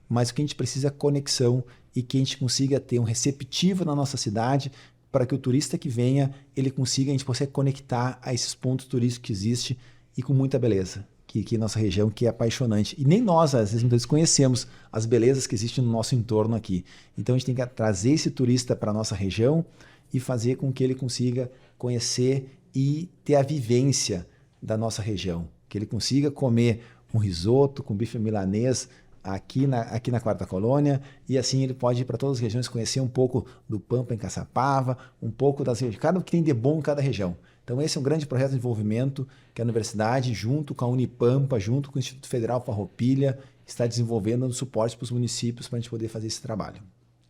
mas o que a gente precisa é conexão e que a gente consiga ter um receptivo na nossa cidade para que o turista que venha, a gente possa conectar a esses pontos turísticos que existem e com muita beleza, que nossa região, que é apaixonante. E nem nós, às vezes, muitas vezes conhecemos as belezas que existem no nosso entorno aqui. Então, a gente tem que trazer esse turista para a nossa região e fazer com que ele consiga conhecer e ter a vivência da nossa região. Que ele consiga comer um risoto com bife milanês aqui na Quarta Colônia, e assim ele pode ir para todas as regiões, conhecer um pouco do Pampa em Caçapava, um pouco das regiões, cada o que tem de bom em cada região. Então esse é um grande projeto de desenvolvimento que a universidade, junto com a Unipampa, junto com o Instituto Federal Farroupilha, está desenvolvendo, dando suporte para os municípios para a gente poder fazer esse trabalho.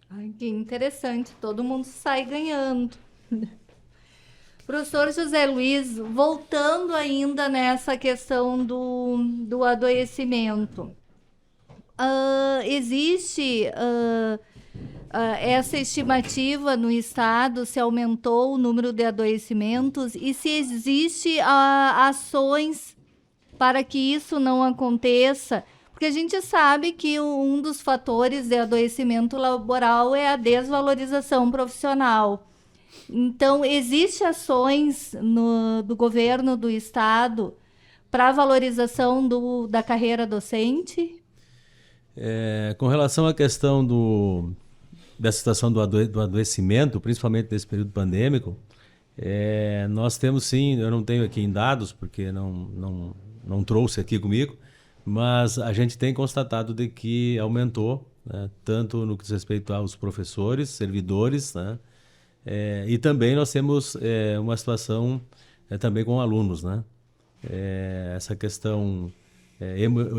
Ai, que interessante, todo mundo sai ganhando. Professor José Luiz, voltando ainda nessa questão do adoecimento, existe essa estimativa no estado, se aumentou o número de adoecimentos e se existe ações para que isso não aconteça? Porque a gente sabe que um dos fatores de adoecimento laboral é a desvalorização profissional. Então, existem ações do governo do estado para a valorização da carreira docente? Com relação à questão dessa situação do adoecimento, principalmente nesse período pandêmico, nós temos sim, eu não tenho aqui em dados, porque não trouxe aqui comigo, mas a gente tem constatado de que aumentou, né, tanto no que diz respeito aos professores, servidores, né, e também nós temos uma situação também com alunos, né? Essa questão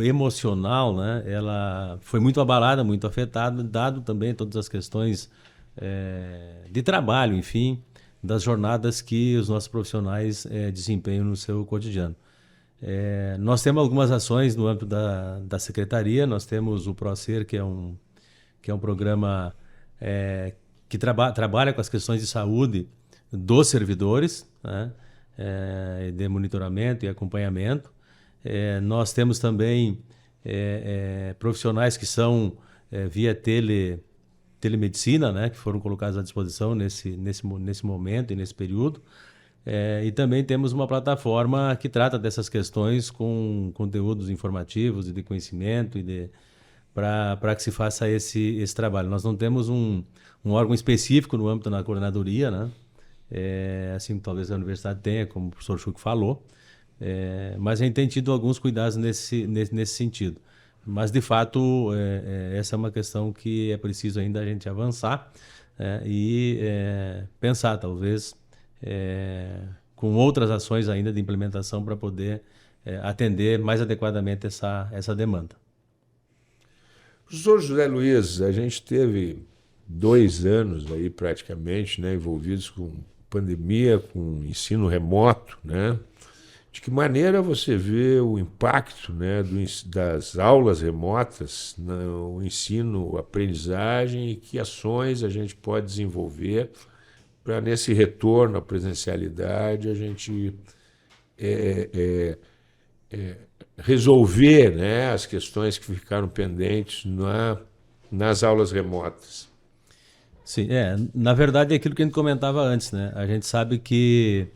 emocional, né? Ela foi muito abalada, muito afetada, dado também todas as questões de trabalho, enfim, das jornadas que os nossos profissionais desempenham no seu cotidiano. Nós temos algumas ações no âmbito da Secretaria, nós temos o ProSer, que é um programa que trabalha com as questões de saúde dos servidores, né? De monitoramento e acompanhamento. Nós temos também profissionais que são via telemedicina, né? Que foram colocados à disposição nesse momento e nesse período. E também temos uma plataforma que trata dessas questões com conteúdos informativos e de conhecimento para que se faça esse trabalho. Nós não temos um órgão específico no âmbito da coordenadoria, né? Assim talvez a universidade tenha, como o professor Schuch falou, mas a gente tem tido alguns cuidados nesse sentido. Mas, de fato, essa é uma questão que é preciso ainda a gente avançar e pensar, talvez, com outras ações ainda de implementação para poder atender mais adequadamente essa demanda. Professor José Luiz, a gente teve 2 anos aí praticamente, né, envolvidos com pandemia, com ensino remoto, né? De que maneira você vê o impacto, né, das aulas remotas no ensino, aprendizagem, e que ações a gente pode desenvolver para, nesse retorno à presencialidade, a gente resolver, né, as questões que ficaram pendentes nas aulas remotas? Sim, na verdade é aquilo que a gente comentava antes, né? A gente sabe que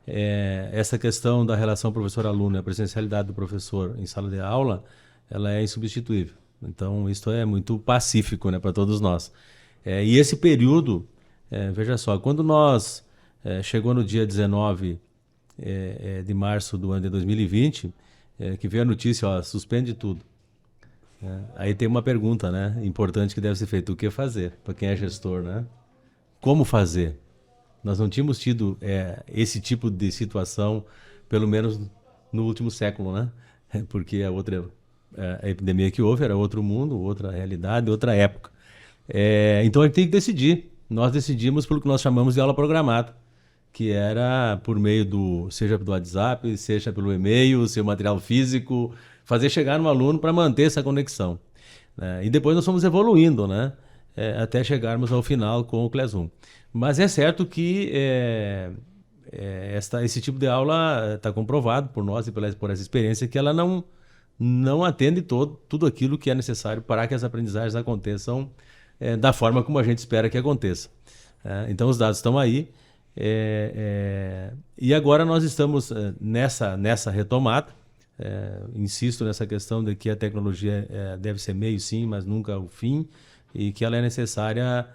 essa questão da relação professor-aluno e a presencialidade do professor em sala de aula, ela é insubstituível. Então, isso é muito pacífico, né, para todos nós. E esse período, veja só, quando nós chegou no dia 19 de março do ano de 2020, que veio a notícia, ó, suspende tudo. Aí tem uma pergunta, né, importante que deve ser feita: o que fazer para quem é gestor, né? Como fazer? Nós não tínhamos tido esse tipo de situação, pelo menos no último século, né? Porque a epidemia que houve era outro mundo, outra realidade, outra época. Então a gente tem que decidir. Nós decidimos pelo que nós chamamos de aula programada, que era por meio seja do WhatsApp, seja pelo e-mail, seu material físico, fazer chegar no aluno para manter essa conexão. E depois nós fomos evoluindo, né? Até chegarmos ao final com o Classroom. Mas é certo que esse tipo de aula está comprovado por nós e por essa experiência que ela não atende tudo aquilo que é necessário para que as aprendizagens aconteçam da forma como a gente espera que aconteça. Então os dados estão aí. E agora nós estamos nessa retomada. Insisto nessa questão de que a tecnologia deve ser meio, sim, mas nunca o fim, e que ela é necessária,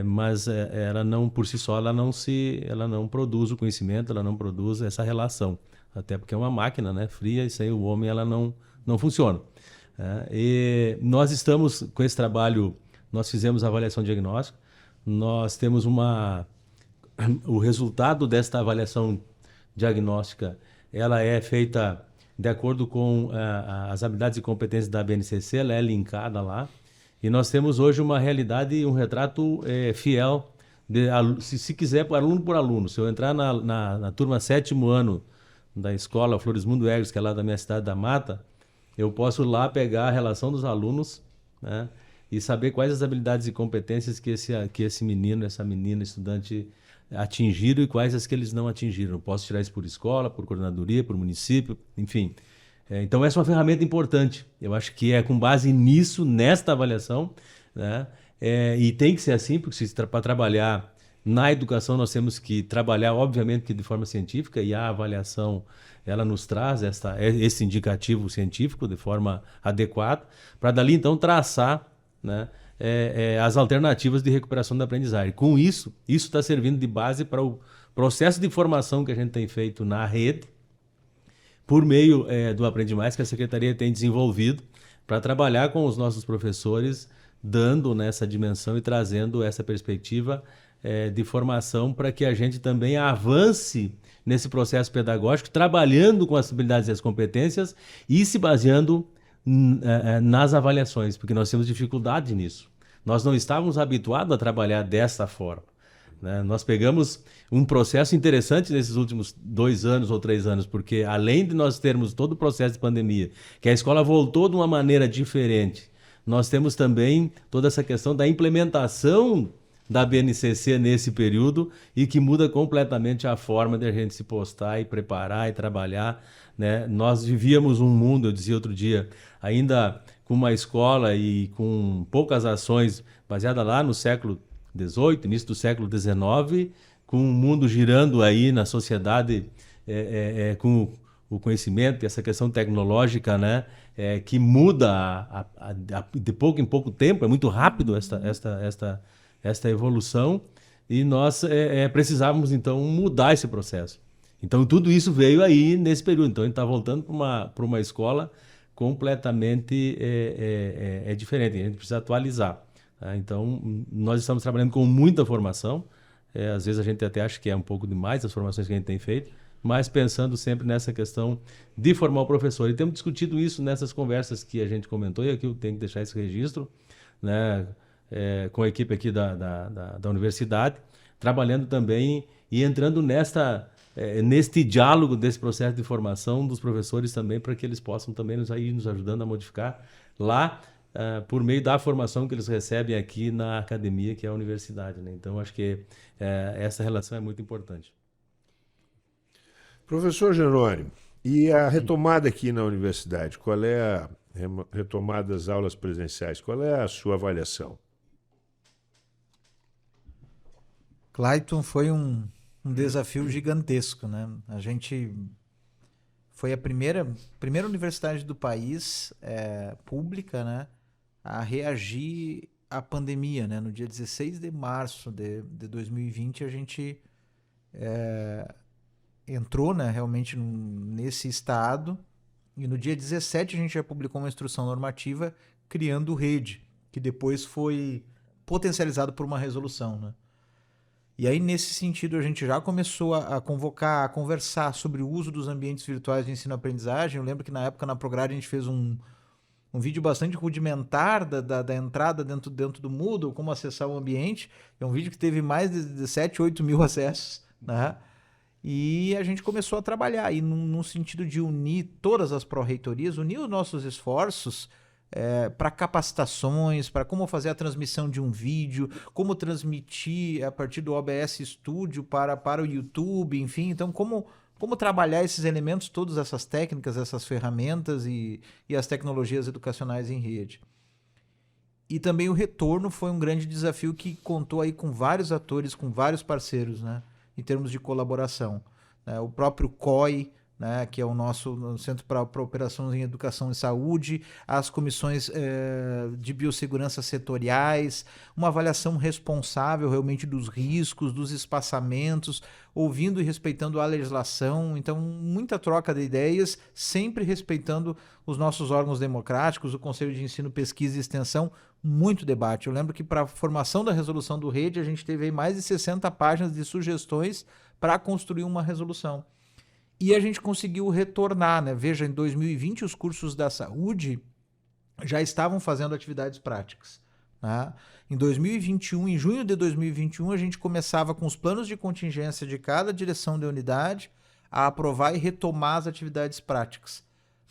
mas ela não, por si só, ela não produz o conhecimento, ela não produz essa relação, até porque é uma máquina, né, fria, e sem o homem ela não funciona. E nós estamos com esse trabalho, nós fizemos a avaliação diagnóstica, nós temos o resultado desta avaliação diagnóstica, ela é feita de acordo com as habilidades e competências da BNCC, ela é linkada lá, e nós temos hoje uma realidade e um retrato fiel, se quiser, aluno por aluno. Se eu entrar na turma 7º ano da escola Floresmundo Egres, que é lá da minha cidade da Mata, eu posso lá pegar a relação dos alunos, né, e saber quais as habilidades e competências que esse menino, essa menina, estudante atingiram e quais as que eles não atingiram. Eu posso tirar isso por escola, por coordenadoria, por município, enfim. Então essa é uma ferramenta importante. Eu acho que é com base nisso, nesta avaliação, né? E tem que ser assim, porque para trabalhar na educação nós temos que trabalhar, obviamente, que de forma científica, e a avaliação ela nos traz esse indicativo científico de forma adequada, para dali então traçar, né, as alternativas de recuperação da aprendizagem. Com isso está servindo de base para o processo de formação que a gente tem feito na rede, por meio do Aprende Mais, que a Secretaria tem desenvolvido, para trabalhar com os nossos professores, dando nessa dimensão e trazendo essa perspectiva de formação para que a gente também avance nesse processo pedagógico, trabalhando com as habilidades e as competências e se baseando nas avaliações, porque nós temos dificuldade nisso. Nós não estávamos habituados a trabalhar dessa forma, né? Nós pegamos um processo interessante nesses últimos 2 anos ou 3 anos, porque além de nós termos todo o processo de pandemia, que a escola voltou de uma maneira diferente, nós temos também toda essa questão da implementação da BNCC nesse período e que muda completamente a forma de a gente se postar e preparar e trabalhar, né? Nós vivíamos um mundo, eu dizia outro dia, ainda com uma escola e com poucas ações, baseada lá no século XVIII, início do século XIX, com o mundo girando aí na sociedade com o conhecimento e essa questão tecnológica, né, que muda de pouco em pouco tempo, é muito rápido esta evolução, e nós precisávamos então mudar esse processo. Então tudo isso veio aí nesse período. Então a gente está voltando para uma escola completamente diferente, a gente precisa atualizar. Então, nós estamos trabalhando com muita formação, às vezes a gente até acha que é um pouco demais as formações que a gente tem feito, mas pensando sempre nessa questão de formar o professor. E temos discutido isso nessas conversas que a gente comentou, e aqui eu tenho que deixar esse registro, né, com a equipe aqui da universidade, trabalhando também e entrando neste diálogo desse processo de formação dos professores também, para que eles possam também nos ajudando a modificar lá, por meio da formação que eles recebem aqui na academia, que é a universidade, né? Então, acho que essa relação é muito importante. Professor Jerônimo, e a retomada aqui na universidade, qual é a retomada das aulas presenciais? Qual é a sua avaliação? Clayton, foi um desafio gigantesco, né? A gente foi a primeira universidade do país pública, né, a reagir à pandemia, né? No dia 16 de março de 2020, a gente entrou, né, realmente nesse estado, e no dia 17 a gente já publicou uma instrução normativa criando rede, que depois foi potencializado por uma resolução, né? E aí, nesse sentido, a gente já começou a convocar, a conversar sobre o uso dos ambientes virtuais de ensino-aprendizagem. Eu lembro que na época, na Prograde, a gente fez um vídeo bastante rudimentar da entrada dentro do Moodle, como acessar o ambiente. É um vídeo que teve mais de 7, 8 mil acessos, né? E a gente começou a trabalhar, e num sentido de unir todas as pró-reitorias, unir os nossos esforços para capacitações, para como fazer a transmissão de um vídeo, como transmitir a partir do OBS Studio para o YouTube, enfim. Então, como trabalhar esses elementos, todas essas técnicas, essas ferramentas e as tecnologias educacionais em rede. E também o retorno foi um grande desafio que contou aí com vários atores, com vários parceiros, né, em termos de colaboração. O próprio COI, né, que é o nosso Centro para Operações em Educação e Saúde, as comissões de biossegurança setoriais, uma avaliação responsável realmente dos riscos, dos espaçamentos, ouvindo e respeitando a legislação. Então, muita troca de ideias, sempre respeitando os nossos órgãos democráticos, o Conselho de Ensino, Pesquisa e Extensão, muito debate. Eu lembro que para a formação da resolução do Rede, a gente teve aí mais de 60 páginas de sugestões para construir uma resolução. E a gente conseguiu retornar, né? Veja, em 2020 os cursos da saúde já estavam fazendo atividades práticas, né? Em 2021, em junho de 2021, a gente começava com os planos de contingência de cada direção de unidade a aprovar e retomar as atividades práticas,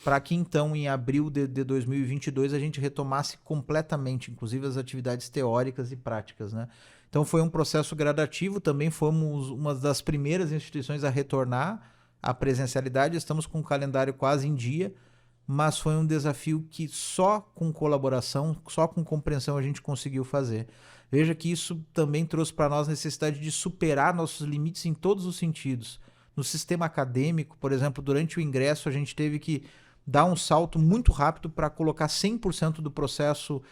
para que então em abril de 2022 a gente retomasse completamente, inclusive as atividades teóricas e práticas, né? Então foi um processo gradativo, também fomos uma das primeiras instituições a retornar a presencialidade, estamos com o calendário quase em dia, mas foi um desafio que só com colaboração, só com compreensão a gente conseguiu fazer. Veja que isso também trouxe para nós a necessidade de superar nossos limites em todos os sentidos. No sistema acadêmico, por exemplo, durante o ingresso a gente teve que dar um salto muito rápido para colocar 100% do processo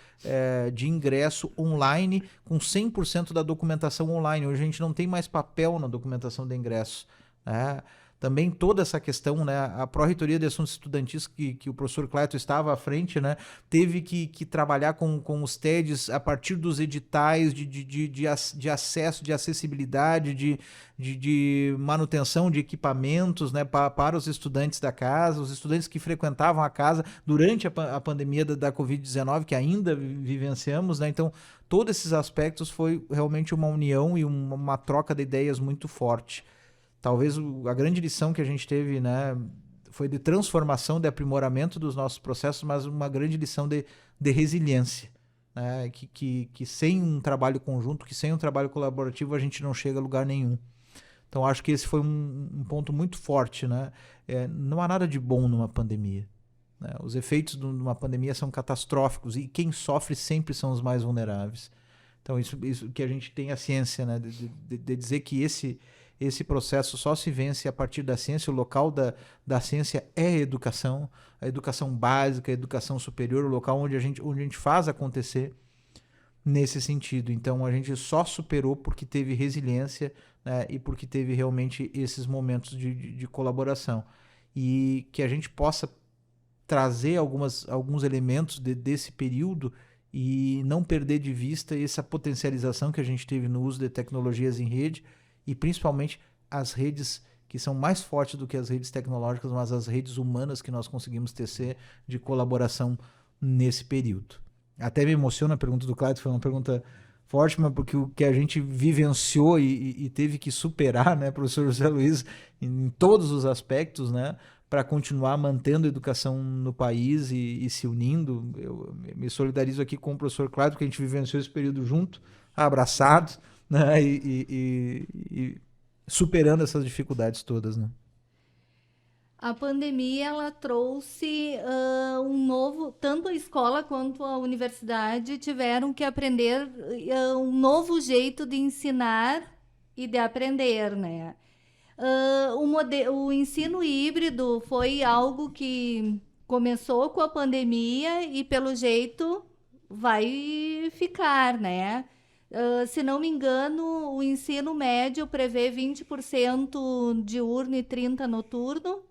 de ingresso online, com 100% da documentação online. Hoje a gente não tem mais papel na documentação de ingresso, né? Também toda essa questão, né, a Pró-Reitoria de Assuntos Estudantis, que o professor Clayton estava à frente, né, teve que trabalhar com os TEDs a partir dos editais de acesso, de acessibilidade, de manutenção de equipamentos, né, para os estudantes da casa, os estudantes que frequentavam a casa durante a pandemia da Covid-19, que ainda vivenciamos, né? Então, todos esses aspectos foi realmente uma união e uma troca de ideias muito forte. Talvez a grande lição que a gente teve, né, foi de transformação, de aprimoramento dos nossos processos, mas uma grande lição de resiliência, né, que sem um trabalho conjunto, que sem um trabalho colaborativo, a gente não chega a lugar nenhum. Então, acho que esse foi um ponto muito forte, né? Não há nada de bom numa pandemia, né? Os efeitos de uma pandemia são catastróficos e quem sofre sempre são os mais vulneráveis. Então, isso que a gente tem a ciência, né, de dizer que esse processo só se vence a partir da ciência. O local da ciência é a educação básica, a educação superior, o local onde a gente faz acontecer nesse sentido. Então, a gente só superou porque teve resiliência, né, e porque teve realmente esses momentos de colaboração. E que a gente possa trazer alguns elementos desse período e não perder de vista essa potencialização que a gente teve no uso de tecnologias em rede, e principalmente as redes que são mais fortes do que as redes tecnológicas, mas as redes humanas que nós conseguimos tecer de colaboração nesse período. Até me emociona a pergunta do Clayton, foi uma pergunta forte, mas porque o que a gente vivenciou e teve que superar, né, professor José Luiz, em todos os aspectos, né, para continuar mantendo a educação no país e se unindo. Eu me solidarizo aqui com o professor Clayton, que a gente vivenciou esse período junto, abraçados, né, e superando essas dificuldades todas, né? A pandemia ela trouxe um novo, tanto a escola quanto a universidade tiveram que aprender um novo jeito de ensinar e de aprender, né? O ensino híbrido foi algo que começou com a pandemia e pelo jeito vai ficar, né? Se não me engano, o ensino médio prevê 20% diurno e 30% noturno,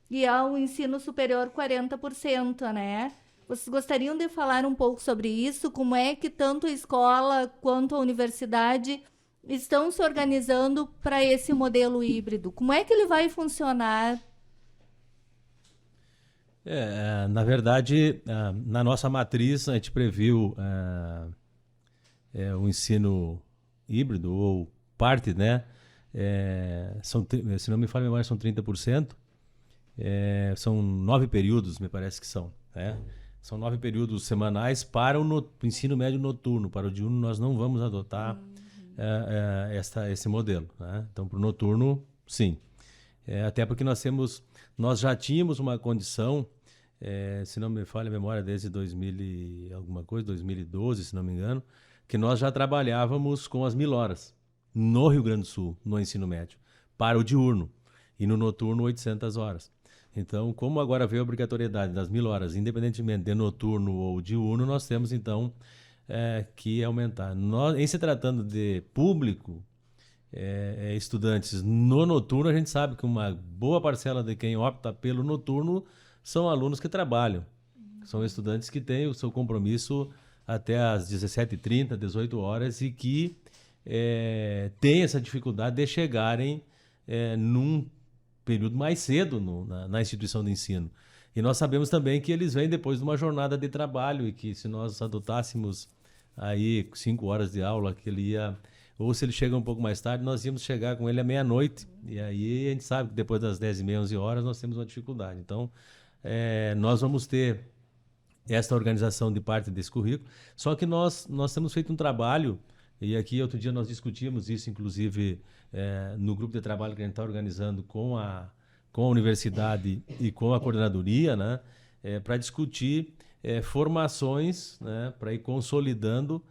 e ao ensino superior 40%, né? Vocês gostariam de falar um pouco sobre isso? Como é que tanto a escola quanto a universidade estão se organizando para esse modelo híbrido? Como é que ele vai funcionar? Na verdade, na nossa matriz, a gente previu o ensino híbrido, ou parte, né? Se não me falha a memória, são 30%. São 9 períodos, me parece que são. Né? São 9 períodos semanais para o ensino médio noturno. Para o diurno, nós não vamos adotar esse modelo. Né? Então, para o noturno, sim. Até porque nós já tínhamos uma condição, se não me falha a memória, desde 2012, se não me engano, que nós já trabalhávamos com as 1000 horas no Rio Grande do Sul, no ensino médio, para o diurno, e no noturno 800 horas. Então, como agora veio a obrigatoriedade das 1000 horas, independentemente de noturno ou diurno, nós temos então que aumentar. Em se tratando de público, estudantes no noturno, a gente sabe que uma boa parcela de quem opta pelo noturno são alunos que trabalham. São estudantes que têm o seu compromisso até às 17h30, 18 horas e que têm essa dificuldade de chegarem num período mais cedo na instituição de ensino. E nós sabemos também que eles vêm depois de uma jornada de trabalho e que se nós adotássemos aí 5 horas de aula, que ele ia... Ou se ele chega um pouco mais tarde, nós íamos chegar com ele à meia-noite. E aí a gente sabe que depois das 10h30, 11 horas, nós temos uma dificuldade. Então, nós vamos ter esta organização de parte desse currículo. Só que nós temos feito um trabalho, e aqui outro dia nós discutimos isso, inclusive, no grupo de trabalho que a gente está organizando com a universidade e com a coordenadoria, né, para discutir formações, né, para ir consolidando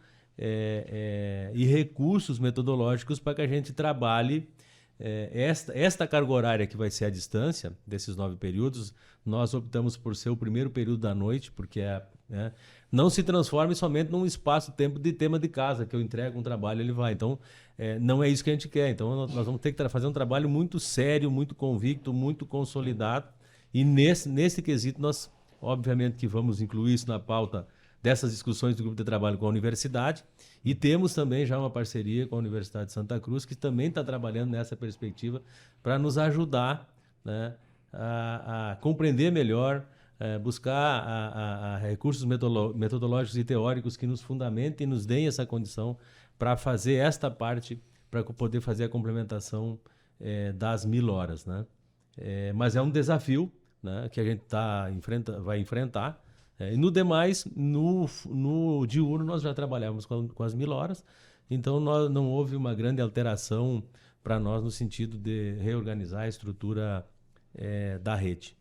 e recursos metodológicos para que a gente trabalhe esta carga horária que vai ser a distância desses 9 períodos. Nós optamos por ser o primeiro período da noite, porque não se transforme somente num espaço-tempo de tema de casa, que eu entrego um trabalho e ele vai. Então, não é isso que a gente quer. Então, nós vamos ter que fazer um trabalho muito sério, muito convicto, muito consolidado. E nesse quesito, nós, obviamente, que vamos incluir isso na pauta dessas discussões do grupo de trabalho com a universidade, e temos também já uma parceria com a Universidade de Santa Cruz, que também está trabalhando nessa perspectiva para nos ajudar, né, a compreender melhor, buscar recursos metodológicos e teóricos que nos fundamentem e nos deem essa condição para fazer esta parte, para poder fazer a complementação das 1000 horas. Né? Mas é um desafio, né, que a gente vai enfrentar. E no demais, no diurno, nós já trabalhávamos com as 1000 horas, então não houve uma grande alteração para nós no sentido de reorganizar a estrutura da rede.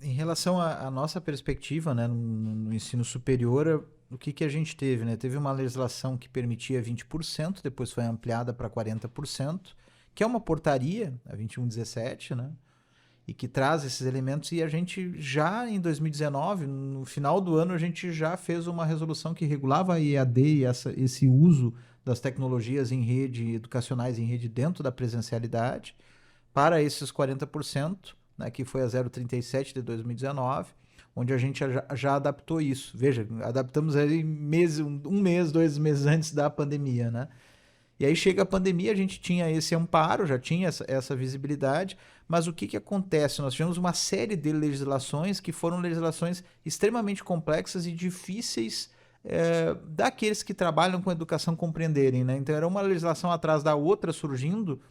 Em relação à nossa perspectiva, né, no ensino superior, o que a gente teve? Né? Teve uma legislação que permitia 20%, depois foi ampliada para 40%, que é uma portaria, a 2117, né? E que traz esses elementos, e a gente já em 2019, no final do ano, a gente já fez uma resolução que regulava a EAD e esse uso das tecnologias em rede, educacionais em rede dentro da presencialidade, para esses 40%, né, que foi a 037 de 2019, onde a gente já adaptou isso. Veja, adaptamos aí um mês, 2 meses antes da pandemia, né? E aí chega a pandemia, a gente tinha esse amparo, já tinha essa visibilidade, mas o que acontece? Nós tivemos uma série de legislações que foram legislações extremamente complexas e difíceis daqueles que trabalham com educação compreenderem, né? Então era uma legislação atrás da outra surgindo,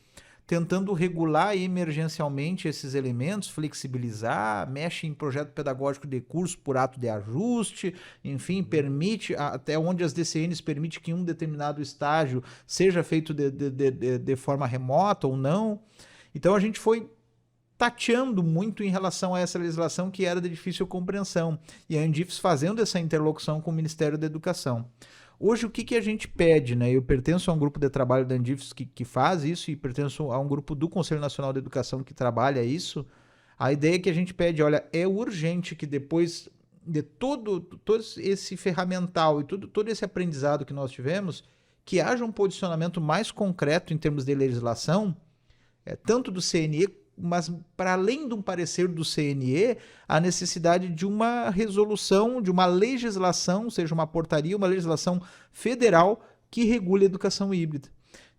tentando regular emergencialmente esses elementos, flexibilizar, mexe em projeto pedagógico de curso por ato de ajuste, enfim, permite, até onde as DCNs permite que um determinado estágio seja feito de forma remota ou não. Então a gente foi tateando muito em relação a essa legislação que era de difícil compreensão, e a Andifes fazendo essa interlocução com o Ministério da Educação. Hoje, o que a gente pede, né? Eu pertenço a um grupo de trabalho da Andifes que faz isso, e pertenço a um grupo do Conselho Nacional de Educação que trabalha isso. A ideia é que a gente pede, olha, é urgente que depois de todo esse ferramental e todo esse aprendizado que nós tivemos, que haja um posicionamento mais concreto em termos de legislação, tanto do CNE, mas para além de um parecer do CNE, a necessidade de uma resolução, de uma legislação, seja uma portaria, uma legislação federal que regule a educação híbrida.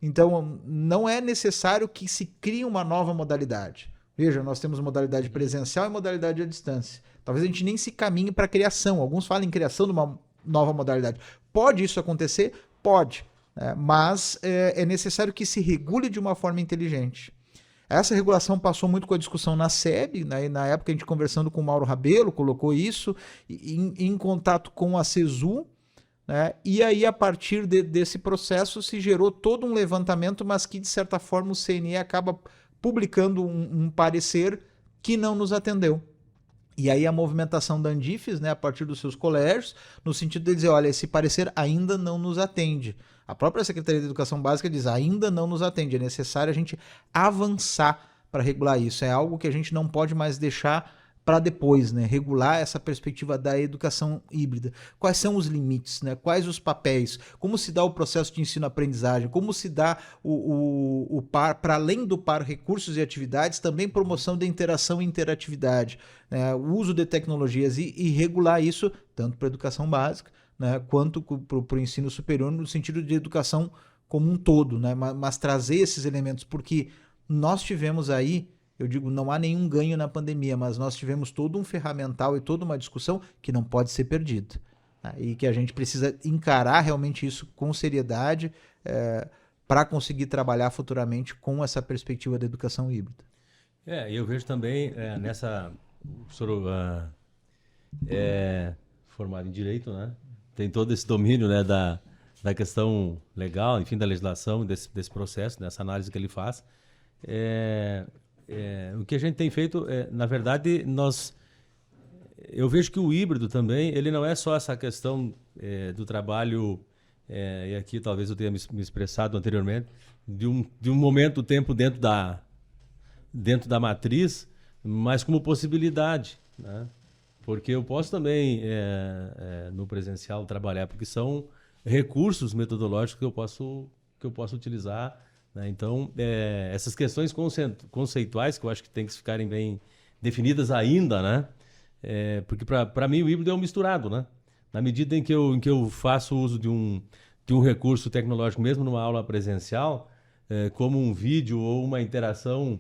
Então, não é necessário que se crie uma nova modalidade. Veja, nós temos modalidade presencial e modalidade à distância. Talvez a gente nem se caminhe para a criação. Alguns falam em criação de uma nova modalidade. Pode isso acontecer? Pode. Mas é necessário que se regule de uma forma inteligente. Essa regulação passou muito com a discussão na SEB, né? Na época a gente conversando com o Mauro Rabelo, colocou isso, em contato com a CESU, né? E aí a partir desse processo se gerou todo um levantamento, mas que de certa forma o CNE acaba publicando um parecer que não nos atendeu. E aí a movimentação da Andifes, né, a partir dos seus colégios, no sentido de dizer, olha, esse parecer ainda não nos atende. A própria Secretaria de Educação Básica diz, ainda não nos atende, é necessário a gente avançar para regular isso. É algo que a gente não pode mais deixar para depois, né? Regular essa perspectiva da educação híbrida. Quais são os limites, né? Quais os papéis? Como se dá o processo de ensino-aprendizagem? Como se dá o par, para além do par, recursos e atividades, também promoção da interação e interatividade, né? O uso de tecnologias e regular isso tanto para a educação básica, né, quanto para o ensino superior, no sentido de educação como um todo, né? Mas trazer esses elementos, porque nós tivemos aí, eu digo, não há nenhum ganho na pandemia, mas nós tivemos todo um ferramental e toda uma discussão que não pode ser perdida, né? E que a gente precisa encarar realmente isso com seriedade para conseguir trabalhar futuramente com essa perspectiva da educação híbrida. Eu vejo também nessa... O senhor formado em Direito, né? Tem todo esse domínio, né, da questão legal, enfim, da legislação, desse processo, dessa análise que ele faz. O que a gente tem feito, na verdade, eu vejo que o híbrido também, ele não é só essa questão do trabalho, e aqui talvez eu tenha me expressado anteriormente, de um momento, tempo dentro da matriz, mas como possibilidade, né? Porque eu posso também, no presencial, trabalhar, porque são recursos metodológicos que eu posso utilizar, né? Então, essas questões conceituais que eu acho que tem que ficarem bem definidas ainda, né? Porque para mim o híbrido é um misturado, né? Na medida em que eu faço uso de um recurso tecnológico, mesmo numa aula presencial, como um vídeo ou uma interação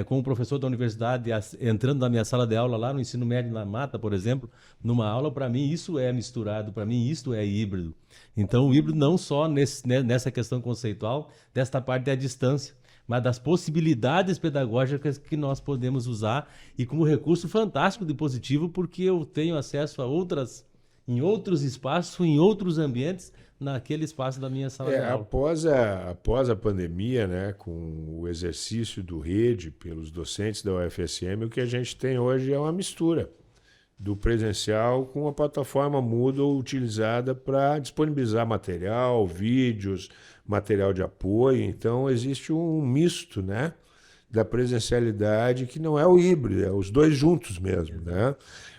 com o professor da universidade entrando na minha sala de aula lá no ensino médio na Mata, por exemplo, numa aula, para mim isso é misturado, para mim isso é híbrido. Então o híbrido não só nessa questão conceitual, desta parte da distância, mas das possibilidades pedagógicas que nós podemos usar e como recurso fantástico de positivo, porque eu tenho acesso a em outros espaços, em outros ambientes, naquele espaço da minha sala de aula. Após a pandemia, né, com o exercício do rede pelos docentes da UFSM, o que a gente tem hoje é uma mistura do presencial com a plataforma Moodle utilizada para disponibilizar material, vídeos, material de apoio. Então, existe um misto, né, da presencialidade que não é o híbrido, é os dois juntos mesmo, né?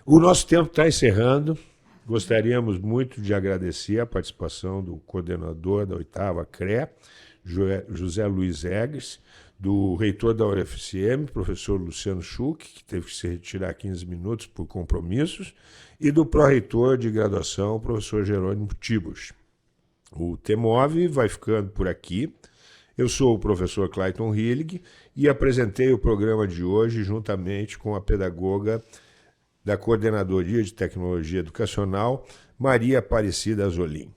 O nosso tempo está encerrando. Gostaríamos muito de agradecer a participação do coordenador da 8ª CRE, José Luiz Egres, do reitor da UFSM, professor Luciano Schuch, que teve que se retirar 15 minutos por compromissos, e do pró-reitor de graduação, professor Jerônimo Tibuch. O TEMOV vai ficando por aqui. Eu sou o professor Clayton Hillig e apresentei o programa de hoje juntamente com a pedagoga da Coordenadoria de Tecnologia Educacional, Maria Aparecida Azolim.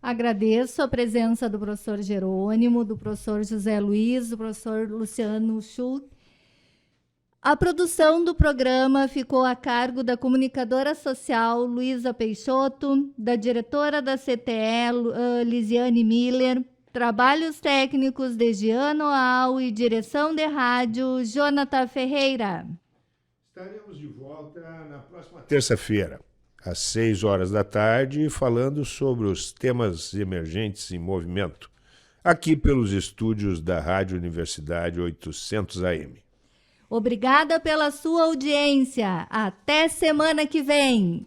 Agradeço a presença do professor Jerônimo, do professor José Luiz, do professor Luciano Schuch. A produção do programa ficou a cargo da comunicadora social Luísa Peixoto, da diretora da CTE, Lisiane Miller, trabalhos técnicos de Giano Al e direção de rádio, Jonathan Ferreira. Estaremos de volta na próxima terça-feira, às 6 horas da tarde, falando sobre os temas emergentes em movimento, aqui pelos estúdios da Rádio Universidade 800 AM. Obrigada pela sua audiência. Até semana que vem.